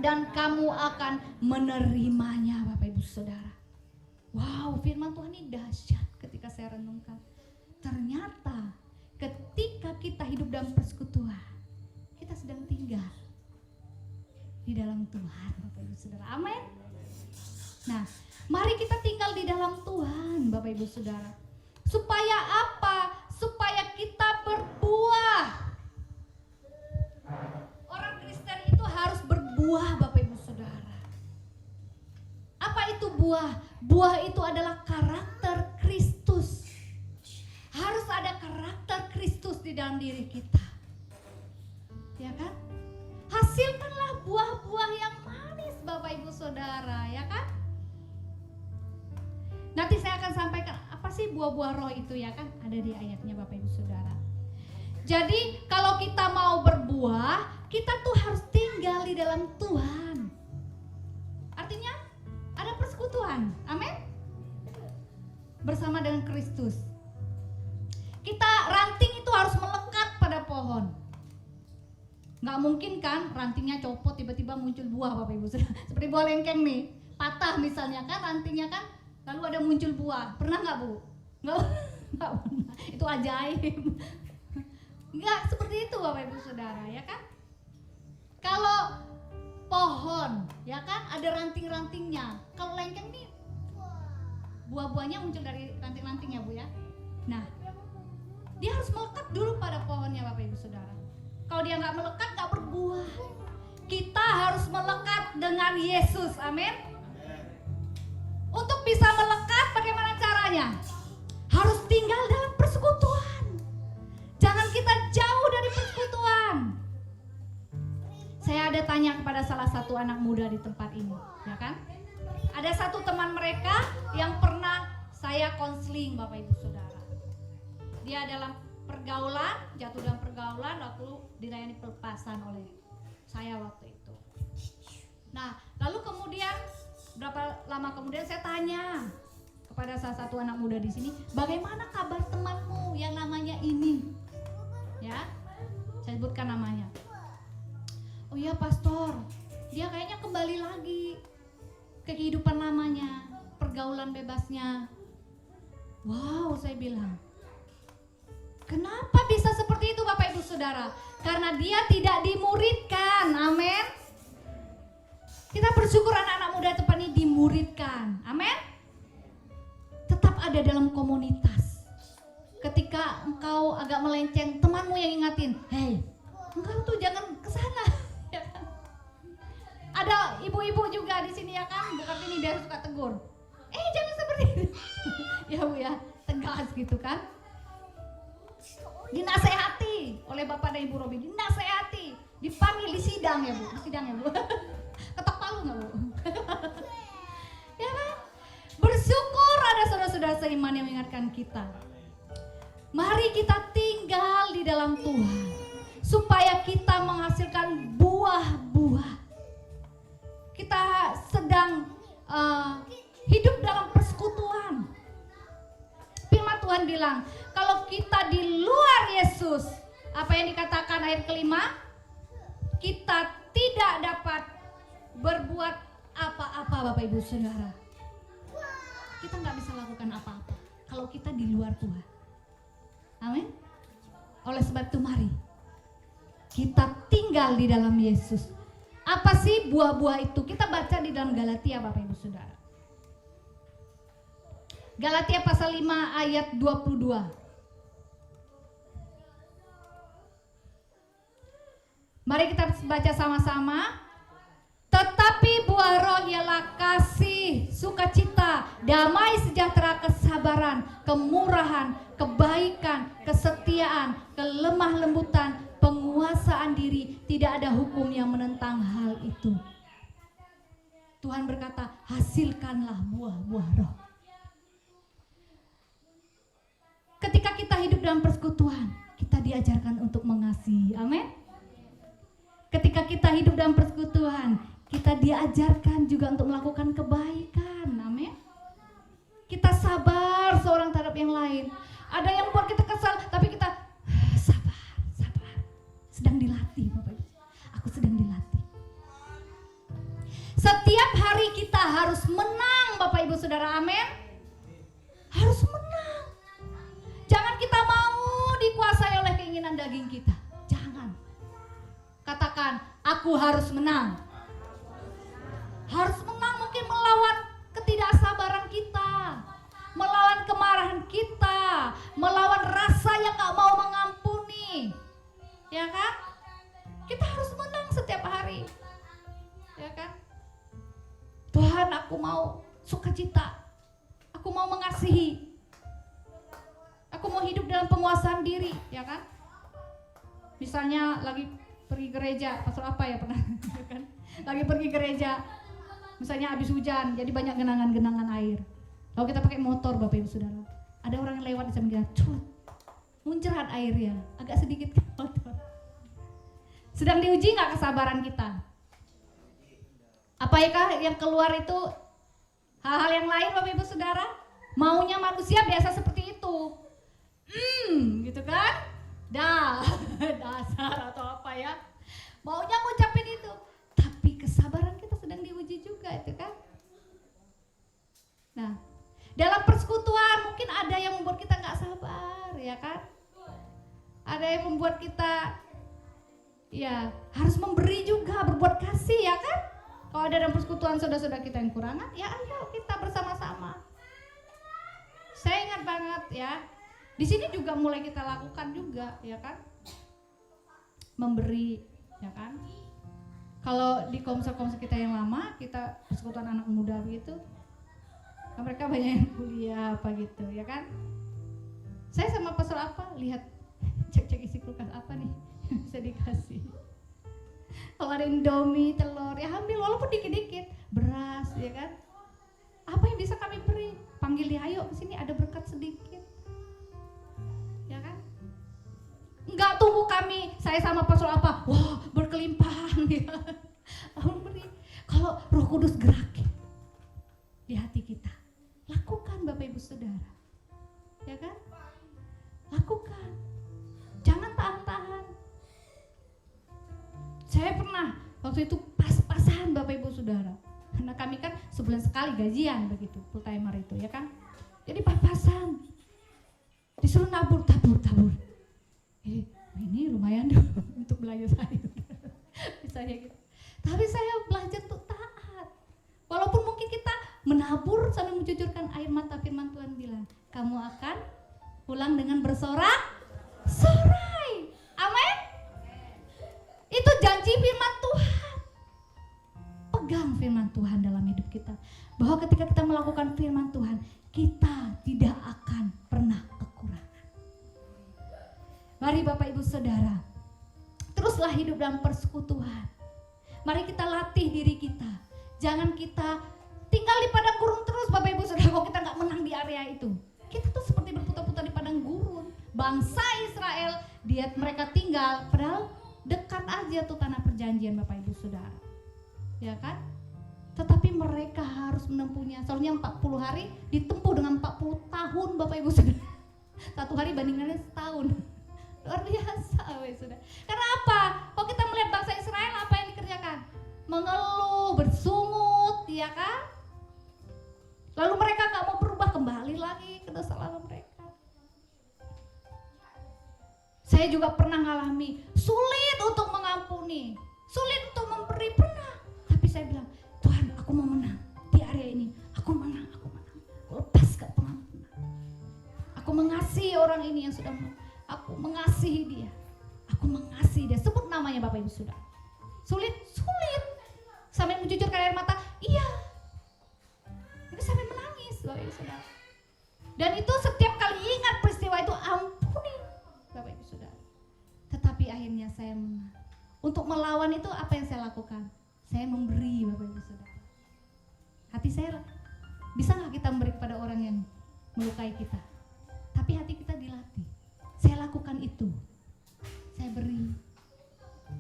dan kamu akan menerimanya. Bapak Ibu Saudara, wow, firman Tuhan ini dahsyat ketika saya renungkan. Ternyata ketika kita hidup dalam persekutuan, kita sedang tinggal di dalam Tuhan, Bapak Ibu Saudara. Amin. Nah, mari kita tinggal di dalam Tuhan, Bapak Ibu Saudara. Supaya apa? Supaya kita berbuah. Orang Kristen itu harus berbuah, Bapak Ibu Saudara. Apa itu buah? Buah itu adalah karakter Kristus. Harus ada karakter Kristus di dalam diri kita. Ya kan? Hasilkanlah buah-buah yang manis, Bapak Ibu Saudara, ya kan? Nanti saya akan sampaikan apa sih buah-buah roh itu, ya kan? Ada di ayatnya, Bapak Ibu Saudara. Jadi kalau kita mau berbuah, kita tuh harus tinggal di dalam Tuhan. Artinya ada persekutuan, amin? Bersama dengan Kristus. Kita ranting itu harus melekat pada pohon. Nggak mungkin kan rantingnya copot tiba-tiba muncul buah, Bapak Ibu Saudara. Seperti buah lengkeng nih, patah misalnya kan rantingnya kan, lalu ada muncul buah. Pernah nggak, Bu? Nggak pernah. Itu ajaib. Nggak seperti itu, Bapak Ibu Saudara, ya kan? Kalau pohon, ya kan, ada ranting-rantingnya. Kalau lengkeng nih, buah-buahnya muncul dari ranting-ranting ya, Bu ya. Nah, dia harus melekat dulu pada pohonnya, Bapak Ibu Saudara. Kalau dia nggak melekat, nggak berbuah. Kita harus melekat dengan Yesus, amin. Untuk bisa melekat, bagaimana caranya? Harus tinggal dalam persekutuan. Jangan kita jauh dari persekutuan. Saya ada tanya kepada salah satu anak muda di tempat ini, ya kan? Ada satu teman mereka yang pernah saya konseling, Bapak Ibu Saudara. Dia dalam pergaulan, jatuh dalam pergaulan, lalu dilayani pelepasan oleh saya waktu itu. Nah, lalu kemudian berapa lama kemudian saya tanya kepada salah satu anak muda di sini, bagaimana kabar temanmu yang namanya ini? Ya, saya sebutkan namanya. Oh iya pastor, dia kayaknya kembali lagi ke kehidupan lamanya, pergaulan bebasnya. Wow, saya bilang, kenapa bisa seperti itu, Bapak Ibu Saudara? Karena dia tidak dimuridkan, amin. Kita bersyukur anak-anak muda tempat ini dimuridkan, amin. Tetap ada dalam komunitas. Ketika engkau agak melenceng, temanmu yang ingatin, hei, engkau tuh jangan kesana. Ada ibu-ibu juga di sini, ya kan, bukan ini dia suka tegur. Jangan seperti itu. Ya Bu ya, tegas gitu kan. Dinasehati oleh Bapak dan Ibu Robi, dinasehati, dipanggil di sidang ya Bu, di sidang ya Bu. Ketok palu nggak Bu? Ya kan? Bersyukur ada saudara-saudara seiman yang mengingatkan kita. Mari kita tinggal di dalam Tuhan supaya kita menghasilkan buah-buah. Kita sedang hidup dalam persekutuan. Firman Tuhan bilang, kalau kita di luar Yesus, apa yang dikatakan ayat kelima? Kita tidak dapat berbuat apa-apa, Bapak Ibu Saudara. Kita nggak bisa lakukan apa-apa kalau kita di luar Tuhan. Amin. Oleh sebab itu mari kita tinggal di dalam Yesus. Apa sih buah-buah itu? Kita baca di dalam Galatia, Bapak Ibu Saudara. Galatia pasal 5 ayat 22. Mari kita baca sama-sama. Tetapi buah roh ialah kasih, sukacita, damai sejahtera, kesabaran, kemurahan, kebaikan, kesetiaan, kelemah lembutan, penguasaan diri. Tidak ada hukum yang menentang hal itu. Tuhan berkata, hasilkanlah buah-buah roh. Ketika kita hidup dalam persekutuan, kita diajarkan untuk mengasihi. Amin. Ketika kita hidup dalam persekutuan, kita diajarkan juga untuk melakukan kebaikan. Amin. Kita sabar seorang terhadap yang lain. Ada yang buat kita kesal, tapi kita sabar. Sedang dilatih, Bapak Ibu. Aku sedang dilatih. Setiap hari kita harus menang, Bapak Ibu Saudara. Amin. Harus menang. Jangan kita mau dikuasai oleh keinginan daging kita. Jangan. Katakan, aku harus menang. Harus menang, mungkin melawan ketidaksabaran kita, melawan kemarahan kita, melawan rasa yang gak mau mengampuni. Ya kan? Kita harus menang setiap hari. Ya kan? Tuhan, aku mau sukacita. Aku mau mengasihi. Aku mau hidup dalam penguasaan diri, ya kan? Misalnya lagi pergi gereja, pastor apa ya pernah kan? Lagi pergi gereja. Misalnya habis hujan, jadi banyak genangan-genangan air. Lalu kita pakai motor, Bapak Ibu Saudara. Ada orang yang lewat di samping kita, muncrat airnya, agak sedikit ke motor. Sedang diuji nggak kesabaran kita? Apakah yang keluar itu hal-hal yang lain, Bapak Ibu Saudara? Maunya manusia biasa seperti itu. Gitu kan? Dasar atau apa ya? Maunya ngucapin itu. Tapi kesabaran kita sedang diuji juga itu kan? Nah, dalam persekutuan mungkin ada yang membuat kita nggak sabar, ya kan? Ada yang membuat kita ya harus memberi juga, berbuat kasih, ya kan? Kalau ada dalam persekutuan saudara-saudara kita yang kurangan, ya ayo kita bersama-sama. Saya ingat banget ya, di sini juga mulai kita lakukan juga, ya kan? Memberi, ya kan? Kalau di komsel-komsel kita yang lama, kita persekutuan anak muda begitu, mereka banyak yang kuliah apa gitu, ya kan? Saya sama pastor apa, lihat cek-cek isi kulkas apa nih yang bisa dikasih. Kalau ada Indomie, telur, ya ambil walaupun dikit-dikit, beras, ya kan? Apa yang bisa kami beri? Panggil dia, ayo kesini ada berkat sedikit, ya kan? Enggak tunggu kami, saya sama pastor apa, wah berkelimpahan ya. Lalu beri. Kalau Roh Kudus gerakin di hati kita, lakukan Bapak Ibu Saudara, ya kan? Lakukan, jangan tahan-tahan. Saya pernah waktu itu pas-pasan Bapak Ibu Saudara, karena kami kan sebulan sekali gajian begitu, full timer itu, ya kan? Jadi pas-pasan disuruh tabur. Ini lumayan dulu untuk belanja sayur misalnya gitu. Tapi saya belajar untuk taat. Walaupun mungkin kita menabur sambil mencucurkan air mata, firman Tuhan bilang, kamu akan pulang dengan bersorak-sorai. Amin. Itu janji firman Tuhan. Pegang firman Tuhan dalam hidup kita, bahwa ketika kita melakukan firman Tuhan, kita tidak akan pernah kekurangan. Mari Bapak Ibu Saudara, teruslah hidup dalam persekutuan. Mari kita latih diri kita. Jangan kita tinggal di padang gurun terus, Bapak Ibu Saudara, kalau kita gak menang di area itu. Kita tuh seperti berputar-putar di padang gurun. Bangsa Israel, mereka tinggal, padahal dekat aja tuh tanah perjanjian, Bapak Ibu Saudara, ya kan? Tetapi mereka harus menempuhnya. Soalnya 40 hari ditempuh dengan 40 tahun, Bapak Ibu Saudara. Satu hari bandingannya setahun. Luar biasa, Bapak Ibu Saudara. Karena apa? Kalau kita melihat bangsa Israel, apa yang dikerjakan? Mengeluh, bersungut, ya kan? Lalu mereka gak mau berubah, kembali lagi ke dosa lama mereka. Saya juga pernah mengalami sulit untuk mengampuni, sulit untuk memberi, pernah. Tapi saya bilang, Tuhan, aku mau menang di area ini. Aku menang. Aku lepaskan pengampunan. Aku mengasihi orang ini yang sudah, aku mengasihi dia. Aku mengasihi dia. Sebut namanya Bapak Ibu Saudara. Sulit. Sampai mencucurkan air mata, iya. Itu sampai menangis, Bapak Ibu Saudara. Dan itu setiap kali ingat peristiwa itu, ampuni, Bapak Ibu Saudara. Tetapi akhirnya saya menang. Untuk melawan itu apa yang saya lakukan? Saya memberi, Bapak Ibu Saudara. Hati saya, bisa gak kita memberi kepada orang yang melukai kita? tapi hati kita dilatih. Saya lakukan itu, saya beri.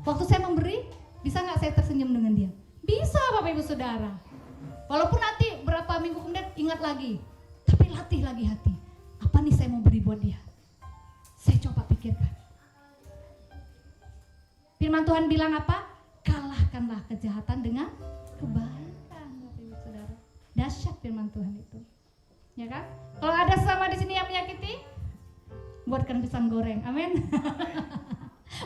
Waktu saya memberi, bisa nggak saya tersenyum dengan dia? Bisa, Bapak Ibu Saudara. Walaupun nanti berapa minggu kemudian ingat lagi, tapi latih lagi hati. Apa nih saya mau beri buat dia? Saya coba pikirkan. Firman Tuhan bilang apa? Kalahkanlah kejahatan dengan kebaikan, Bapak Ibu Saudara. Dahsyat firman Tuhan itu. Ya kan? Kalau ada sesama di sini yang menyakiti, buatkan pisang goreng. Amin.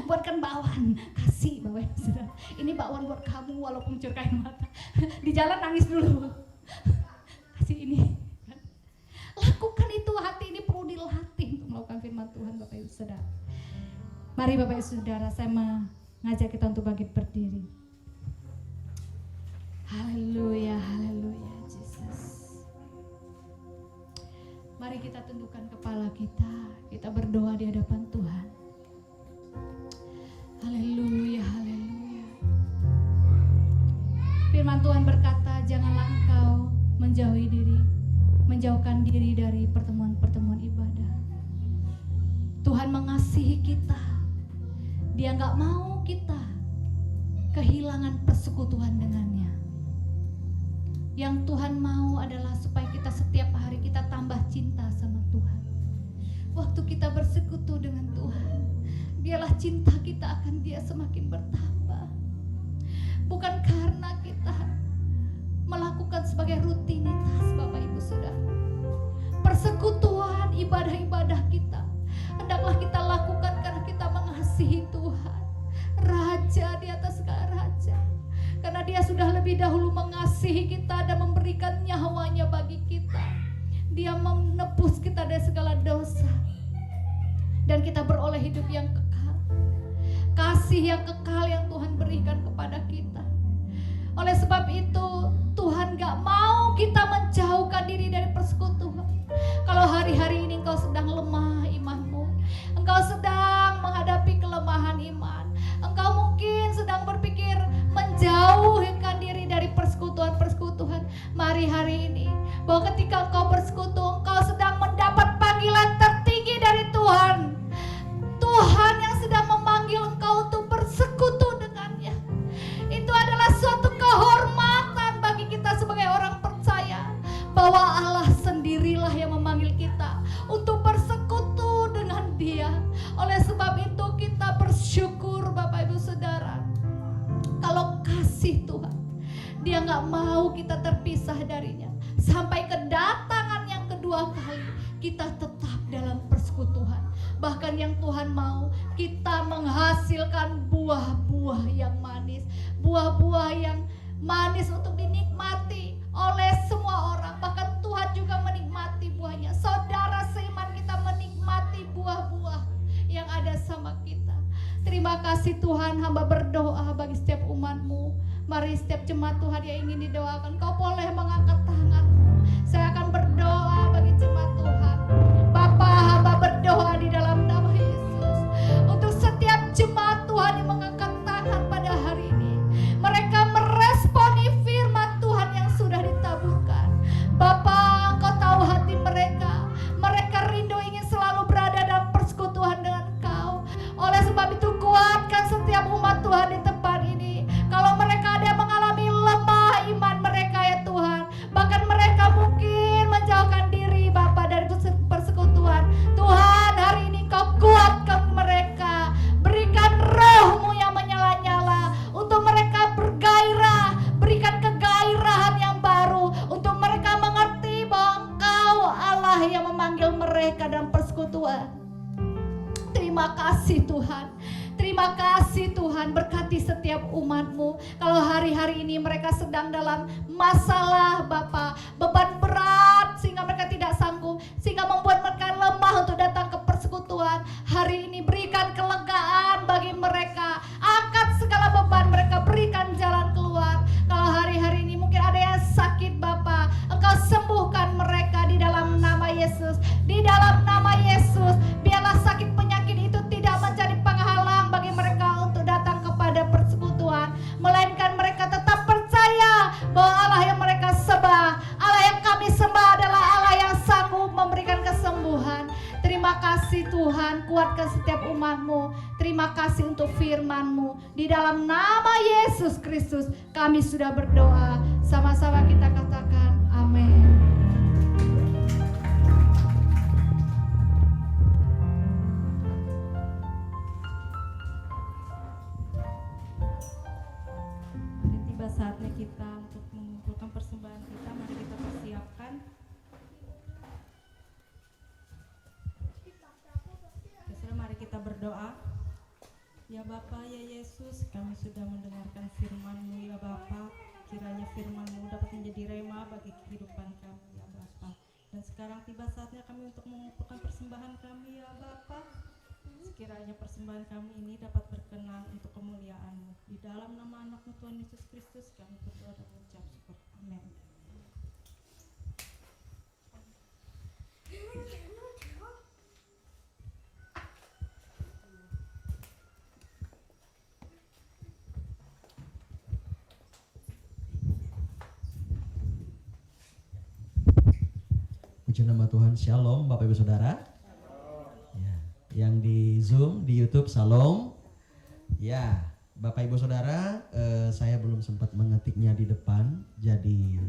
Buatkan bakwan, kasih Bapak Ibu Saudara. Ini bakwan buat kamu walaupun curkain mata. Di jalan nangis dulu. Kasih ini. Lakukan itu, hati ini perlu dilatih untuk melakukan firman Tuhan Bapak Ibu Saudara. Mari Bapak Ibu Saudara, saya mengajak kita untuk bangkit berdiri. Haleluya, haleluya, Jesus. Mari kita tundukkan kepala kita berdoa di hadapan Tuhan. Haleluya, haleluya. Firman Tuhan berkata, janganlah engkau menjauhkan diri dari pertemuan-pertemuan ibadah. Tuhan mengasihi kita. Dia gak mau kita kehilangan persekutuan dengannya. Yang Tuhan mau adalah supaya kita setiap hari kita tambah cinta sama Tuhan. Waktu kita bersekutu dengan Tuhan, biarlah cinta kita akan Dia semakin bertambah. Bukan karena kita melakukan sebagai rutinitas, Bapak Ibu Saudara. Persekutuan, ibadah-ibadah kita hendaklah kita lakukan karena kita mengasihi Tuhan, Raja di atas segala raja. Karena Dia sudah lebih dahulu mengasihi kita dan memberikan nyawanya bagi kita. Dia menebus kita dari segala dosa, dan kita beroleh hidup yang kekal. Kasih yang kekal yang Tuhan berikan kepada kita. Oleh sebab itu Tuhan gak mau kita menjauhkan diri dari persekutuan. Kalau hari-hari ini engkau sedang lemah imanmu, engkau sedang menghadapi kelemahan iman, engkau mungkin sedang berpikir menjauhkan diri dari persekutuan-persekutuan. Mari hari ini, bahwa ketika engkau bersekutu, engkau sedang mendapat panggilan tertinggi dari Tuhan. Tuhan yang sedang memanggil engkau untuk bersekutu dengannya. Itu adalah suatu kehormatan bagi kita sebagai orang percaya, bahwa Allah sendirilah yang memanggil kita untuk bersekutu dengan Dia. Oleh sebab itu kita bersyukur Bapak Ibu Saudara. Kalau kasih Tuhan, Dia gak mau kita terpisah darinya. Sampai kedatangan yang kedua kali, kita tetap dalam persekutuan. Bahkan yang Tuhan mau, kita menghasilkan buah-buah yang manis. Buah-buah yang manis untuk dinikmati oleh semua orang. Bahkan Tuhan juga menikmati buahnya. Saudara seiman, kita menikmati buah-buah yang ada sama kita. Terima kasih Tuhan, hamba berdoa bagi setiap umat-Mu. Mari setiap jemaat Tuhan yang ingin didoakan, kau boleh mengangkat tanganmu. Saya akan berdoa bagi jemaat Tuhan. Bapa, hamba berdoa di dalam nama Yesus untuk setiap jemaat Tuhan yang mengangkat tangan pada hari ini. Mereka meresponi firman Tuhan yang sudah ditaburkan. Bapa, Engkau tahu hati mereka. Mereka rindu ingin selalu berada dalam persekutuan dengan Engkau. Oleh sebab itu kuatkan setiap umat Tuhan di tempat ini. Kalau mereka ada yang mengalami lemah iman mereka ya Tuhan, bahkan mereka mungkin menjauhkan diri Bapa dari persekutuan, Tuhan hari ini Kau kuatkan mereka. Berikan roh-Mu yang menyala-nyala untuk mereka bergairah. Berikan kegairahan yang baru untuk mereka mengerti bahwa Engkau Allah yang memanggil mereka dalam persekutuan. Terima kasih Tuhan. Terima kasih Tuhan, berkati setiap umat-Mu. Kalau hari-hari ini mereka sedang dalam masalah Bapa, beban berat sehingga mereka tidak sanggup, sehingga membuat mereka lemah untuk datang ke persekutuan. Hari ini berikan kelegaan bagi mereka. Angkat segala beban mereka, berikan jalan keluar. Kalau hari-hari ini mungkin ada yang sakit Bapa, Engkau sembuhkan mereka di dalam nama Yesus. Di dalam nama Yesus, biarlah sakit penyakit itu tidak menjadi penghalang bagi mereka untuk datang kepada persekutuan, melainkan mereka tetap percaya bahwa Allah yang mereka sembah, Allah yang kami sembah adalah Allah yang sanggup memberikan kesembuhan. kasih untuk firman-Mu. Di dalam nama Yesus Kristus kami sudah berdoa. Sama-sama kita katakan amin. Mari tiba saatnya kita untuk mengumpulkan persembahan kita. Mari kita persiapkan. Ya sudah, mari kita berdoa. Ya Bapa, ya Yesus, kami sudah mendengarkan firman-Mu ya Bapa. Kiranya firman-Mu dapat menjadi rema bagi kehidupan kami ya Bapa. Dan sekarang tiba saatnya kami untuk mengumpulkan persembahan kami ya Bapa. Sekiranya persembahan kami ini dapat berkenan untuk kemuliaan-Mu. Di dalam nama anak-Mu Tuhan Yesus Kristus kami berdoa dan mengucap syukur. Amin. Puji nama Tuhan, Shalom Bapak Ibu Saudara. Ya, yang di Zoom, di YouTube, Shalom. Ya, Bapak Ibu Saudara, saya belum sempat mengetiknya di depan, jadi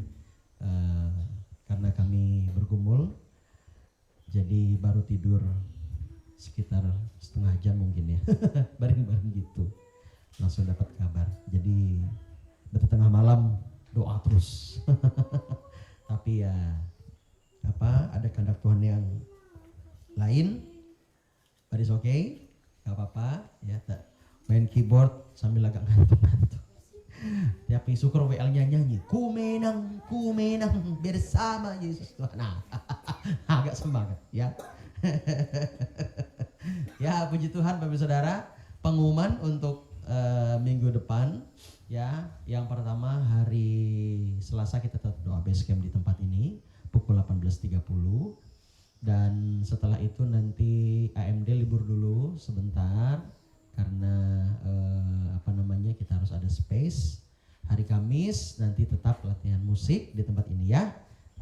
karena kami bergumul, jadi baru tidur sekitar setengah jam mungkin ya, bareng-bareng gitu, langsung dapat kabar. Jadi tengah malam doa terus, tapi ya ada kehendak Tuhan yang lain, but it's okay, gak apa-apa ya, main keyboard sambil agak ngantuk-ngantuk. Tiap syukur WL-nya nyanyi, ku menang bersama Yesus Tuhan. Nah, agak semangat ya. Ya, puji Tuhan Bapak Saudara, pengumuman untuk minggu depan ya. Yang pertama hari Selasa kita tetap doa base camp di tempat ini pukul 18.30, dan setelah itu nanti AMD libur dulu sebentar karena kita harus ada space. Hari Kamis nanti tetap latihan musik di tempat ini ya,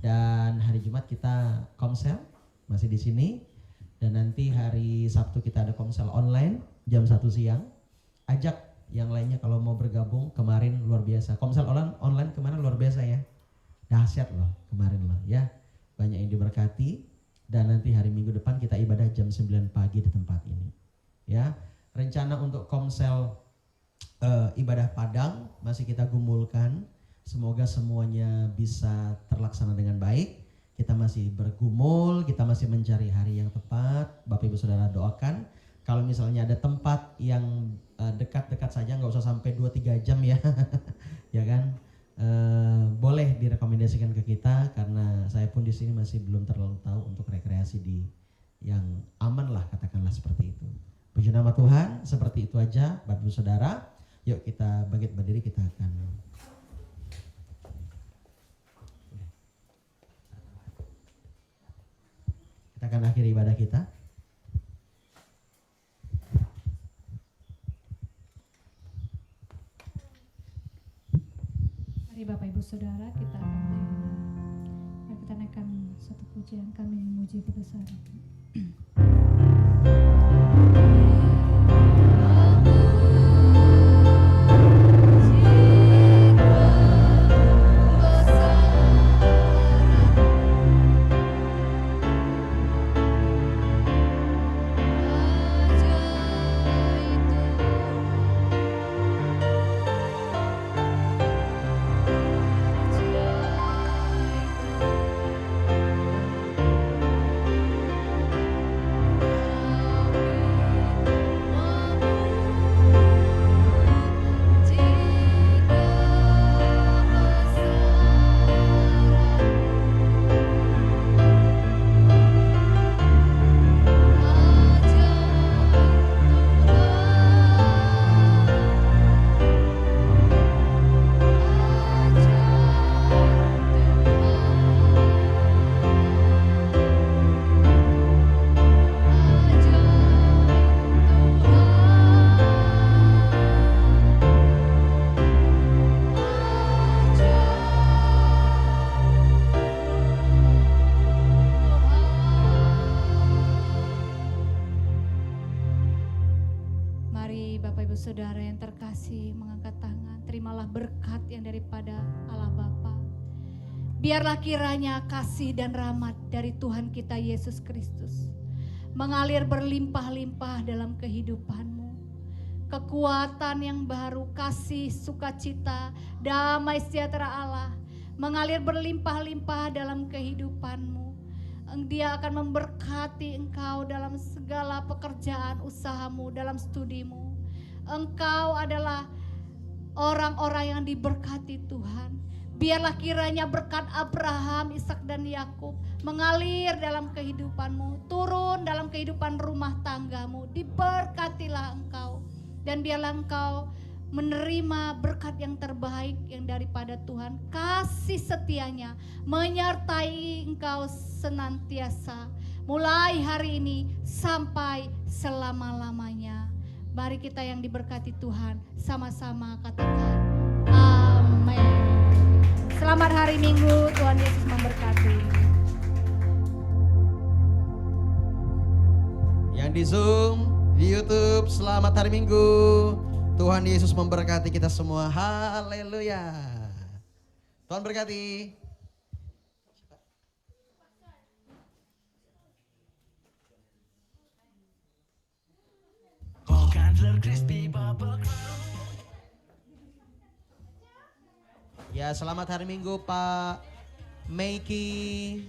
dan hari Jumat kita komsel masih di sini, dan nanti hari Sabtu kita ada komsel online jam 1 siang. Ajak yang lainnya kalau mau bergabung. Kemarin luar biasa komsel online kemarin, luar biasa ya. Dahsyat loh kemarin loh ya, banyak yang diberkati. Dan nanti hari Minggu depan kita ibadah jam 9 pagi di tempat ini ya. Rencana untuk komsel ibadah Padang masih kita gumulkan, semoga semuanya bisa terlaksana dengan baik. Kita masih bergumul, kita masih mencari hari yang tepat. Bapak Ibu Saudara doakan, kalau misalnya ada tempat yang dekat-dekat saja, nggak usah sampai 2-3 jam ya ya kan. Boleh direkomendasikan ke kita, karena saya pun di sini masih belum terlalu tahu untuk rekreasi di yang aman lah, katakanlah seperti itu. Puji nama Tuhan, seperti itu aja Bapak Ibu Saudara. Yuk kita bangkit berdiri, kita akan akhiri ibadah kita. Mari Bapak Ibu Saudara, kita naikkan satu pujian, kami memuji kebesaran. Bapak Ibu Saudara yang terkasih mengangkat tangan. Terimalah berkat yang daripada Allah Bapa. Biarlah kiranya kasih dan rahmat dari Tuhan kita Yesus Kristus mengalir berlimpah-limpah dalam kehidupanmu. Kekuatan yang baru, kasih, sukacita, damai sejahtera Allah mengalir berlimpah-limpah dalam kehidupanmu. Dia akan memberkati engkau dalam segala pekerjaan usahamu, dalam studimu. Engkau adalah orang-orang yang diberkati Tuhan. Biarlah kiranya berkat Abraham, Ishak dan Yakub mengalir dalam kehidupanmu, turun dalam kehidupan rumah tanggamu. Diberkatilah engkau dan biarlah engkau menerima berkat yang terbaik yang daripada Tuhan. Kasih setianya menyertai engkau senantiasa mulai hari ini sampai selama-lamanya. Mari kita yang diberkati Tuhan sama-sama katakan amin. Selamat hari Minggu, Tuhan Yesus memberkati. Yang di Zoom, di YouTube, selamat hari Minggu. Tuhan Yesus memberkati kita semua. Haleluya. Tuhan berkati. Ya, selamat hari Minggu Pak Meiki,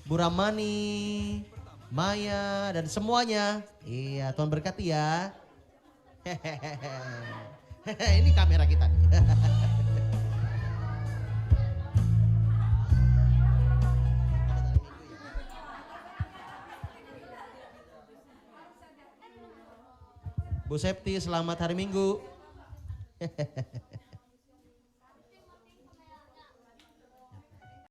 Bu Ramani, Maya dan semuanya. Iya, Tuhan berkati ya. Ini kamera kita nih. Bu Septi, selamat hari Minggu.